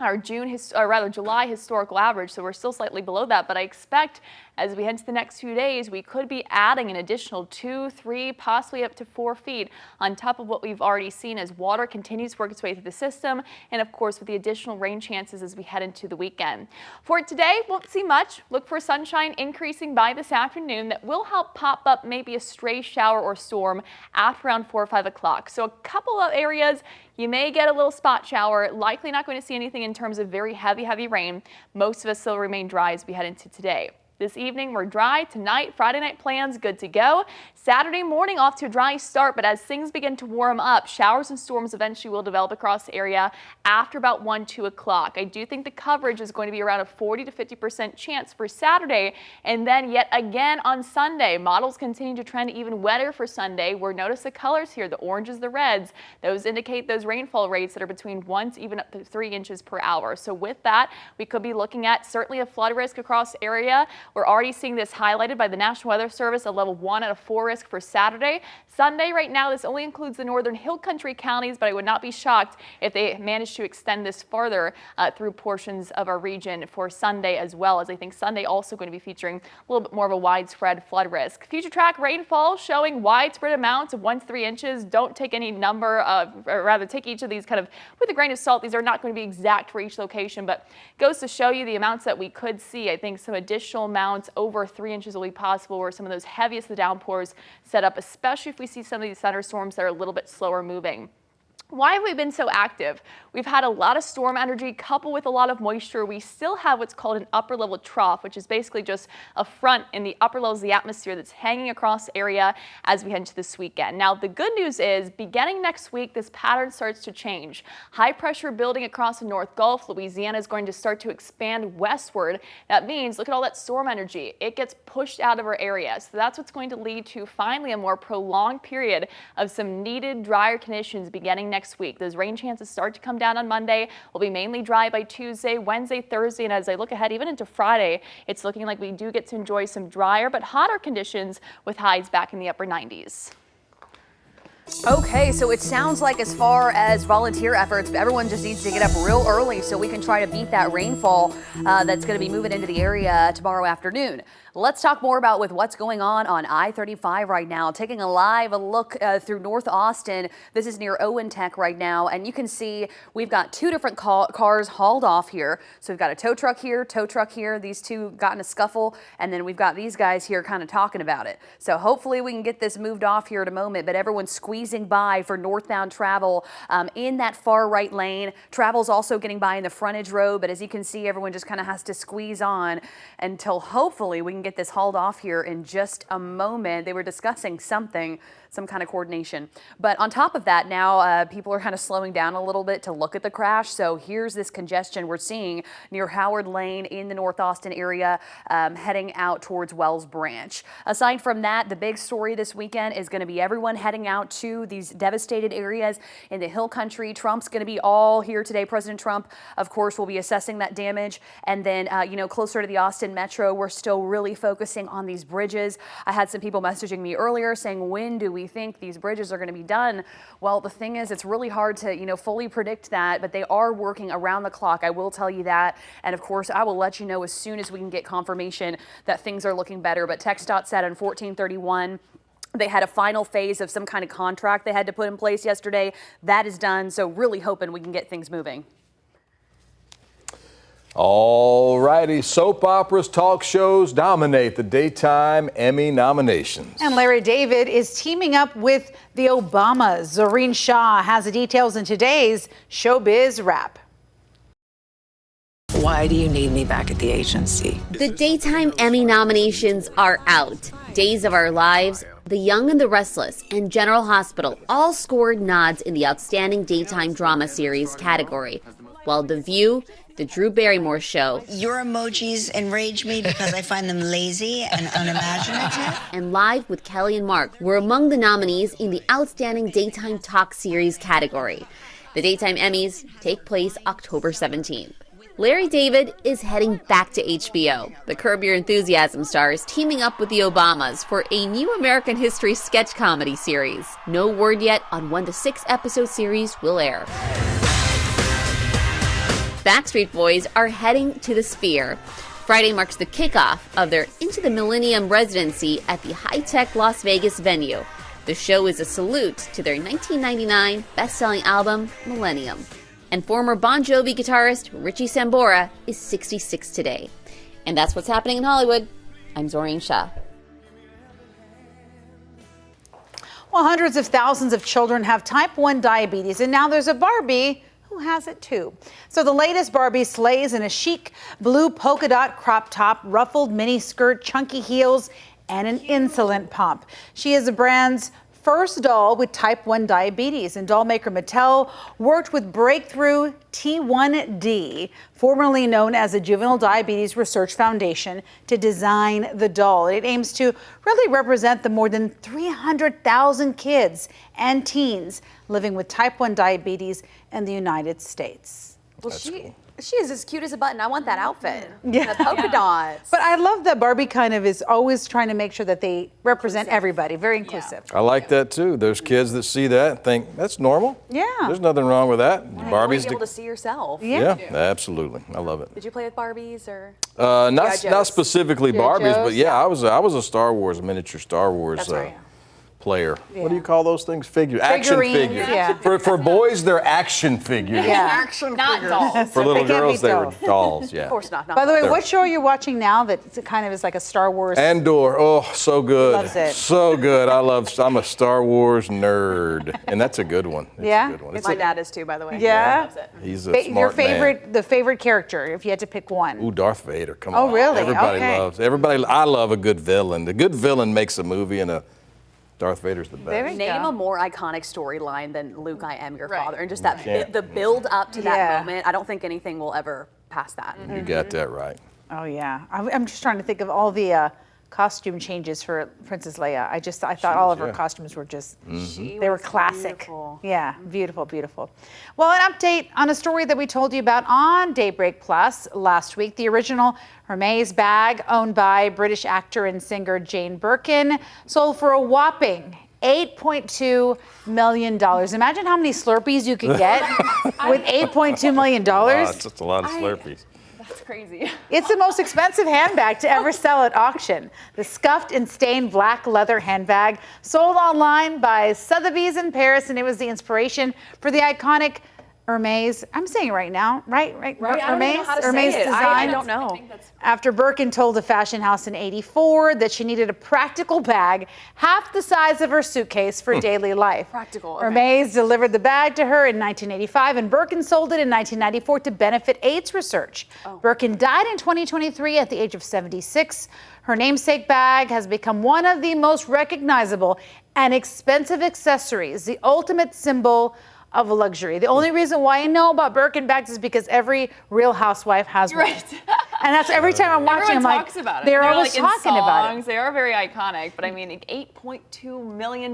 D: our July historical average, so we're still slightly below that, but I expect as we head into the next few days, we could be adding an additional 2, 3, possibly up to 4 feet on top of what we've already seen as water continues to work its way through the system, and of course with the additional rain chances as we head into the weekend. For today, won't see much. Look for sunshine increasing by this afternoon that will help pop up maybe a stray shower or storm after around 4 or 5 o'clock. So a couple of areas you may get a little spot shower, likely not going to see anything in terms of very heavy rain. Most of us still remain dry as we head into today. This evening, we're dry. Tonight, Friday night plans good to go. Saturday morning off to a dry start, but as things begin to warm up, showers and storms eventually will develop across the area after about 1, 2 o'clock. I do think the coverage is going to be around a 40 to 50% chance for Saturday, and then yet again on Sunday. Models continue to trend even wetter for Sunday. We're notice the colors here, the oranges, the reds. Those indicate those rainfall rates that are between 1 to even up to 3 inches per hour. So with that, we could be looking at certainly a flood risk across the area. We're already seeing this highlighted by the National Weather Service, a level 1 out of 4 risk for Saturday. Sunday, right now, this only includes the northern hill country counties, but I would not be shocked if they manage to extend this further through portions of our region for Sunday as well, as I think Sunday also going to be featuring a little bit more of a widespread flood risk. Future track rainfall showing widespread amounts of 1 to 3 inches. Don't take any number of, or rather take each of these kind of with a grain of salt. These are not going to be exact for each location, but goes to show you the amounts that we could see. I think some additional amounts over 3 inches will be possible where some of those heaviest of the downpours set up, especially if we see some of these thunderstorms that are a little bit slower moving. Why have we been so active? We've had a lot of storm energy coupled with a lot of moisture. We still have what's called an upper level trough, which is basically just a front in the upper levels of the atmosphere that's hanging across the area as we head into this weekend. Now, the good news is beginning next week, this pattern starts to change. High pressure building across the North Gulf. Louisiana is going to start to expand westward. That means, look at all that storm energy. It gets pushed out of our area. So that's what's going to lead to finally a more prolonged period of some needed drier conditions beginning next week. Those rain chances start to come down on Monday. Will be mainly dry by Tuesday, Wednesday, Thursday, and as I look ahead even into Friday, it's looking like we do get to enjoy some drier but hotter conditions with highs back in the upper 90s.
C: Okay, so it sounds like as far as volunteer efforts, everyone just needs to get up real early so we can try to beat that rainfall that's going to be moving into the area tomorrow afternoon. Let's talk more about with what's going on I-35 right now. Taking a live look through North Austin. This is near Owen Tech right now, and you can see we've got two different cars hauled off here. So we've got a tow truck here. These two got in a scuffle, and then we've got these guys here kind of talking about it. So hopefully we can get this moved off here in a moment, but everyone's squeezing by for northbound travel in that far right lane. Travel's also getting by in the frontage road, but as you can see, everyone just kind of has to squeeze on until hopefully we can get this hauled off here in just a moment. They were discussing some kind of coordination. But on top of that, now people are kind of slowing down a little bit to look at the crash. So here's this congestion we're seeing near Howard Lane in the North Austin area, heading out towards Wells Branch. Aside from that, the big story this weekend is going to be everyone heading out to these devastated areas in the Hill Country. Trump's going to be all here today. President Trump, of course, will be assessing that damage. And then, closer to the Austin Metro, we're still really focusing on these bridges. I had some people messaging me earlier saying, when do we think these bridges are going to be done? Well, the thing is, it's really hard to, fully predict that, but they are working around the clock. I will tell you that. And of course, I will let you know as soon as we can get confirmation that things are looking better. But TxDOT said on 1431, they had a final phase of some kind of contract they had to put in place yesterday. That is done. So really hoping we can get things moving.
A: All righty, soap operas, talk shows dominate the daytime Emmy nominations.
B: And Larry David is teaming up with the Obamas. Zoreen Shah has the details in today's Showbiz Wrap.
Q: Why do you need me back at the agency?
R: The daytime Emmy nominations are out. Days of Our Lives, The Young and the Restless, and General Hospital all scored nods in the Outstanding Daytime Drama Series category, while The View, The Drew Barrymore Show,
S: Your emojis enrage me because I find them lazy and unimaginative,
R: and Live with Kelly and Mark were among the nominees in the Outstanding Daytime Talk Series category. The Daytime Emmys take place October 17th. Larry David is heading back to HBO. The Curb Your Enthusiasm stars teaming up with the Obamas for a new American history sketch comedy series. No word yet on when the 6-episode series will air. Backstreet Boys are heading to the Sphere. Friday marks the kickoff of their Into the Millennium residency at the high-tech Las Vegas venue. The show is a salute to their 1999 best-selling album, Millennium. And former Bon Jovi guitarist Richie Sambora is 66 today. And that's what's happening in Hollywood. I'm Zoreen Shah.
B: Well, hundreds of thousands of children have type 1 diabetes, and now there's a Barbie who has it too. So the latest Barbie slays in a chic blue polka dot crop top, ruffled mini skirt, chunky heels, and an insulin pump. She is the brand's first doll with type 1 diabetes, and doll maker Mattel worked with Breakthrough T1D, formerly known as the Juvenile Diabetes Research Foundation, to design the doll. It aims to really represent the more than 300,000 kids and teens living with type 1 diabetes in the United States.
C: Well, she is as cute as a button. I want that outfit. Yeah. The polka dots.
B: But I love that Barbie kind of is always trying to make sure that they represent everybody. Very inclusive.
A: I like that too. There's kids that see that and think that's normal.
B: Yeah.
A: There's nothing wrong with that.
C: Right.
A: Barbie's
C: able to see yourself.
A: Yeah, absolutely. I love it.
C: Did you play with Barbies or?
A: Not specifically Barbies, but yeah, I was a Star Wars, a miniature Star Wars player. What do you call those things? Figures. Action
B: Figurines,
A: figures.
B: yeah.
A: For boys, they're action figures.
P: Action
D: Not
P: figures.
D: dolls.
A: For little
B: They can't be
A: girls, they were
B: dolls.
A: dolls. Yeah.
P: Of course not.
B: By the way,
A: They're-
B: what show are you watching now that kind of is like a Star Wars?
A: Andor, oh, so good.
B: Loves it.
A: So good. I'm a Star Wars nerd. And that's a good one. It's
B: Yeah?
A: a good one.
P: My dad is too, by the way.
B: Yeah?
P: Loves it.
A: He's a
B: Your
A: smart man.
B: the favorite character, if you had to pick one.
A: Ooh, Darth Vader, come
B: Oh,
A: on.
B: really?
A: Everybody
B: Okay.
A: I love a good villain. The good villain makes a movie, and Darth Vader's the best.
B: There we
C: Name
B: go.
C: a more iconic storyline than Luke, I am your
D: Right.
C: father. And just that
A: can't.
C: the build up to
B: Yeah.
C: that moment, I don't think anything will ever pass that.
A: You got that right.
B: Oh yeah, I'm just trying to think of all the costume changes for Princess Leia. I thought all of her costumes were just they were classic.
C: Beautiful.
B: Yeah, beautiful, beautiful. Well, an update on a story that we told you about on Daybreak Plus last week. The original Hermes bag, owned by British actor and singer Jane Birkin, sold for a whopping $8.2 million. Imagine how many Slurpees you could get with $8.2 million.
A: Wow, it's just a lot of Slurpees.
D: That's crazy.
B: It's the most expensive handbag to ever sell at auction. The scuffed and stained black leather handbag sold online by Sotheby's in Paris, and it was the inspiration for the iconic Hermes. I'm saying it right now, right?
C: I don't even know how to
B: Hermes
C: say it.
B: design.
C: I don't know.
B: After Birkin told a fashion house in '84 that she needed a practical bag half the size of her suitcase for daily life.
C: Practical, okay.
B: Hermes delivered the bag to her in 1985, and Birkin sold it in 1994 to benefit AIDS research. Birkin died in 2023 at the age of 76. Her namesake bag has become one of the most recognizable and expensive accessories, the ultimate symbol of luxury. The only reason why I know about Birkin bags is because every Real Housewife has one.
D: Right.
B: And that's every time I'm watching,
D: Everyone
B: I'm like,
D: talks about it.
B: they're always
D: like in
B: talking about it.
D: songs. They are very iconic, but I mean, like $8.2 million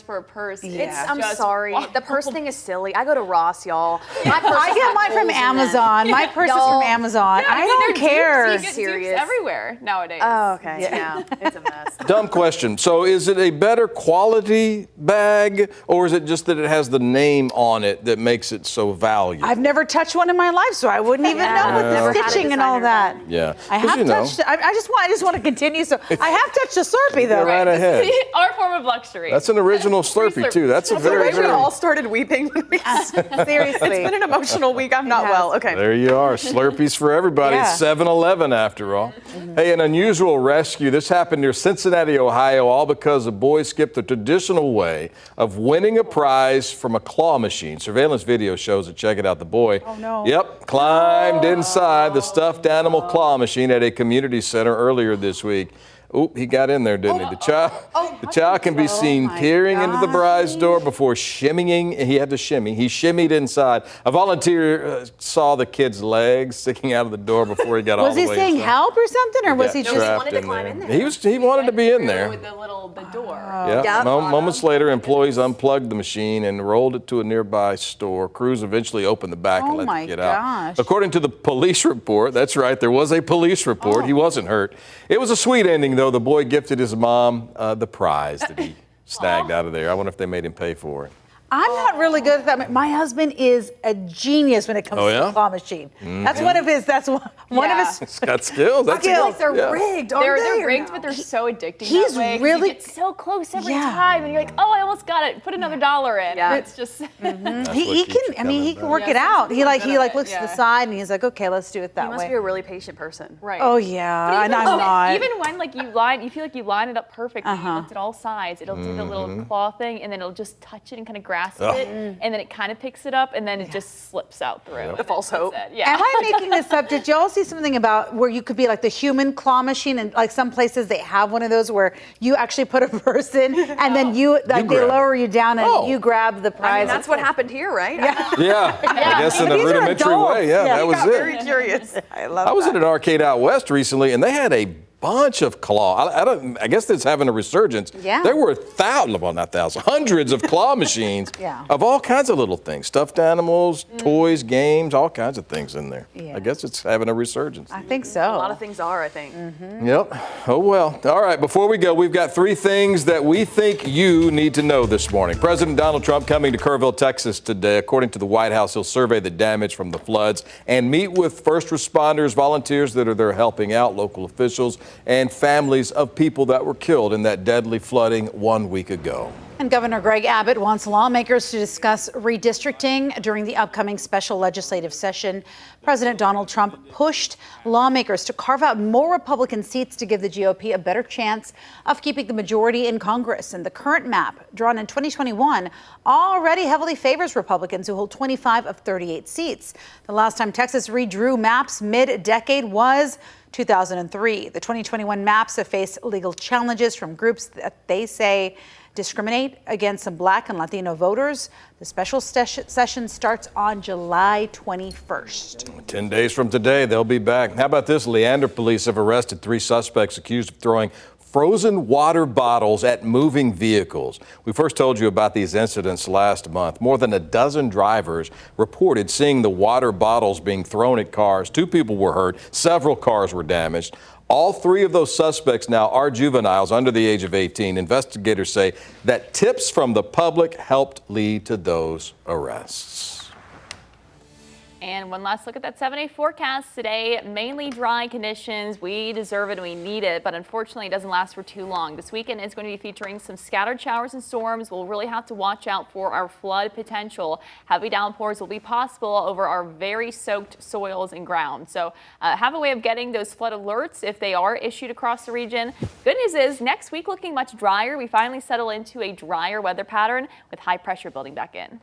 D: for a purse.
B: Yeah.
C: I'm
D: just
C: sorry.
D: wild.
C: The purse thing is silly. I go to Ross, y'all. My purse
B: I
C: has
B: get
C: got
B: mine from
C: holes in them.
B: Amazon. My purse is
C: Y'all-
B: from Amazon.
D: Yeah,
B: I
D: mean,
B: don't
D: they're
B: care.
D: Dupes. You get
C: Serious.
D: dupes everywhere nowadays.
C: Oh, okay. Yeah, it's a mess.
A: Dumb question. So is it a better quality bag, or is it just that it has the name on it that makes it so valuable?
B: I've never touched one in my life, so I wouldn't even know with
C: Never
B: the
C: had a
B: stitching and all
C: designer
B: that.
C: bag.
A: Yeah.
B: I
A: 'Cause,
B: have
A: you know,
B: touched. I just want to continue. So I have touched a Slurpee though.
A: Go right ahead.
D: Our form of luxury.
A: That's an original Slurpee too. That's a
P: That's the
A: very,
P: way we
A: very.
P: all started weeping when we
B: Seriously.
P: It's been an emotional week. I'm not well. Okay.
A: There you are. Slurpees for everybody.
B: Yeah.
A: It's 7-Eleven after all. Hey, an unusual rescue. This happened near Cincinnati, Ohio, all because a boy skipped the traditional way of winning a prize from a claw machine. Surveillance video shows it. Check it out. The boy, yep, climbed inside the stuffed animal claw machine at a community center earlier this week. Oop, he got in there, didn't he? The child can be seen peering into the bride's door before shimmying. He had to shimmy. He shimmied inside. A volunteer saw the kid's legs sticking out of the door before he got all
B: Was
A: the
B: he
A: way
B: saying
A: inside.
B: help or something, or was he
A: Got
B: just?
A: trapped in there. He wanted to be in there.
D: With the door.
A: Yeah. Moments later, employees unplugged the machine and rolled it to a nearby store. Crews eventually opened the back and let the kid out.
B: gosh.
A: According to the police report, that's right, there was a police report. He wasn't hurt. It was a sweet ending, though. The boy gifted his mom the prize that he snagged out of there. I wonder if they made him pay for it.
B: I'm not really good at that. My husband is a genius when it comes
A: Oh,
B: to
A: yeah?
B: the claw machine. That's one of his. That's one of his.
A: He's got skills. That's
B: Skills.
C: Like they're
A: yeah.
C: rigged, aren't
D: They're
C: they?
D: rigged, but they're so addicting.
B: He's
D: that way, 'cause
B: really-
D: you get so close every
B: Yeah.
D: time, and you're like, oh, I almost got it. Put another $1 in.
C: Yeah.
D: And it's just.
B: He
A: what
B: can.
A: keeps you
B: I mean, he
A: coming
B: can
A: back.
B: work
D: Yeah,
B: it out. He
D: some
B: like
D: people
B: he
D: are
B: like
D: good at
B: looks
D: it,
B: to the
D: yeah.
B: side and he's like, okay, let's do it
C: He
B: that
C: must
B: way.
C: be a really patient person.
D: Right.
B: Oh yeah, and I'm not.
D: Even when like you feel like you line it up perfectly, you looked at all sides, it'll do the little claw thing, and then it'll just touch it and kind of grasp it, and then it kind of picks it up, and then it just slips out through.
P: The false hope.
D: Yeah.
B: Am I making this up? Did y'all see something about where you could be like the human claw machine, and like some places they have one of those where you actually put a person and then they
A: grab
B: lower you down and
A: Oh.
B: you grab the prize.
P: I mean, that's what happened here, right?
A: Yeah, I guess in a
B: These are
A: rudimentary
B: adults.
A: way. Yeah,
B: Yeah.
A: that was
P: Got
A: it.
P: very curious. I love
A: I was
P: that.
A: at an arcade out west recently, and they had a bunch of claw. I guess it's having a resurgence.
B: Yeah.
A: There were hundreds of claw machines
B: Yeah.
A: of all kinds of little things, stuffed animals, toys, games, all kinds of things in there.
B: Yeah.
A: I guess it's having a resurgence.
B: I think so.
C: A lot of things are, I think.
A: Yep. Oh, well. All right. Before we go, we've got 3 things that we think you need to know this morning. President Donald Trump coming to Kerrville, Texas today. According to the White House, he'll survey the damage from the floods and meet with first responders, volunteers that are there helping out, local officials. and families of people that were killed in that deadly flooding 1 week ago.
B: And Governor Greg Abbott wants lawmakers to discuss redistricting during the upcoming special legislative session. President Donald Trump pushed lawmakers to carve out more Republican seats to give the GOP a better chance of keeping the majority in Congress. And the current map, drawn in 2021, already heavily favors Republicans, who hold 25 of 38 seats. The last time Texas redrew maps mid-decade was 2003. The 2021 maps have faced legal challenges from groups that they say discriminate against some Black and Latino voters. The special session starts on July 21st.
A: 10 days from today, they'll be back. How about this? Leander police have arrested 3 suspects accused of throwing frozen water bottles at moving vehicles. We first told you about these incidents last month. More than a dozen drivers reported seeing the water bottles being thrown at cars. 2 people were hurt. Several cars were damaged. All 3 of those suspects now are juveniles under the age of 18. Investigators say that tips from the public helped lead to those arrests.
D: And one last look at that 7-day forecast today. Mainly dry conditions. We deserve it and we need it, but unfortunately it doesn't last for too long. This weekend is going to be featuring some scattered showers and storms. We'll really have to watch out for our flood potential. Heavy downpours will be possible over our very soaked soils and ground. So have a way of getting those flood alerts if they are issued across the region. Good news is next week looking much drier. We finally settle into a drier weather pattern with high pressure building back in.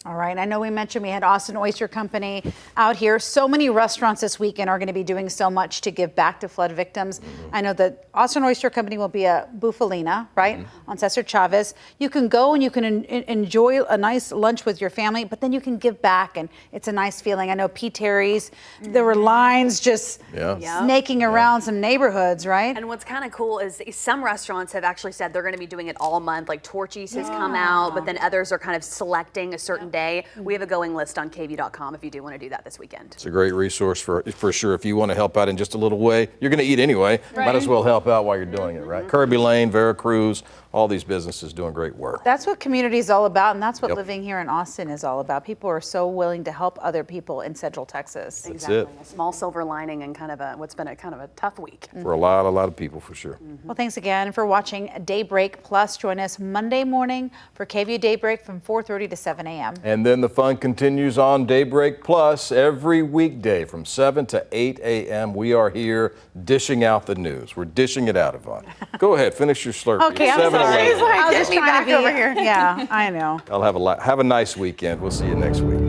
B: All right. I know we mentioned we had Austin Oyster Company out here. So many restaurants this weekend are going to be doing so much to give back to flood victims. I know that Austin Oyster Company will be at Bufalina, right, on Cesar Chavez. You can go and you can enjoy a nice lunch with your family, but then you can give back, and it's a nice feeling. I know P. Terry's, there were lines just snaking around some neighborhoods, right?
C: And what's kind of cool is some restaurants have actually said they're going to be doing it all month. Like Torchy's has come out, but then others are kind of selecting a certain day. We have a going list on KVUE.com if you do want to do that this weekend.
A: It's a great resource for sure. If you want to help out in just a little way, you're going to eat anyway. Might as well help out while you're doing it, right? Kirby Lane, Veracruz, all these businesses doing great work.
B: That's what community is all about, and that's what living here in Austin is all about. People are so willing to help other people in Central Texas.
C: Exactly. A small silver lining and kind of what's been a kind of a tough week.
A: For a lot of people, for sure.
B: Well, thanks again for watching Daybreak Plus. Join us Monday morning for KVUE Daybreak from 4:30 to 7 a.m.
A: And then the fun continues on Daybreak Plus every weekday from 7 to 8 a.m. We are here dishing out the news. We're dishing it out, Yvonne. Go ahead, finish your Slurpee.
B: Okay, I'm sorry. I was just trying to be
P: over here.
B: Yeah, I know.
A: I'll have a nice weekend. We'll see you next week.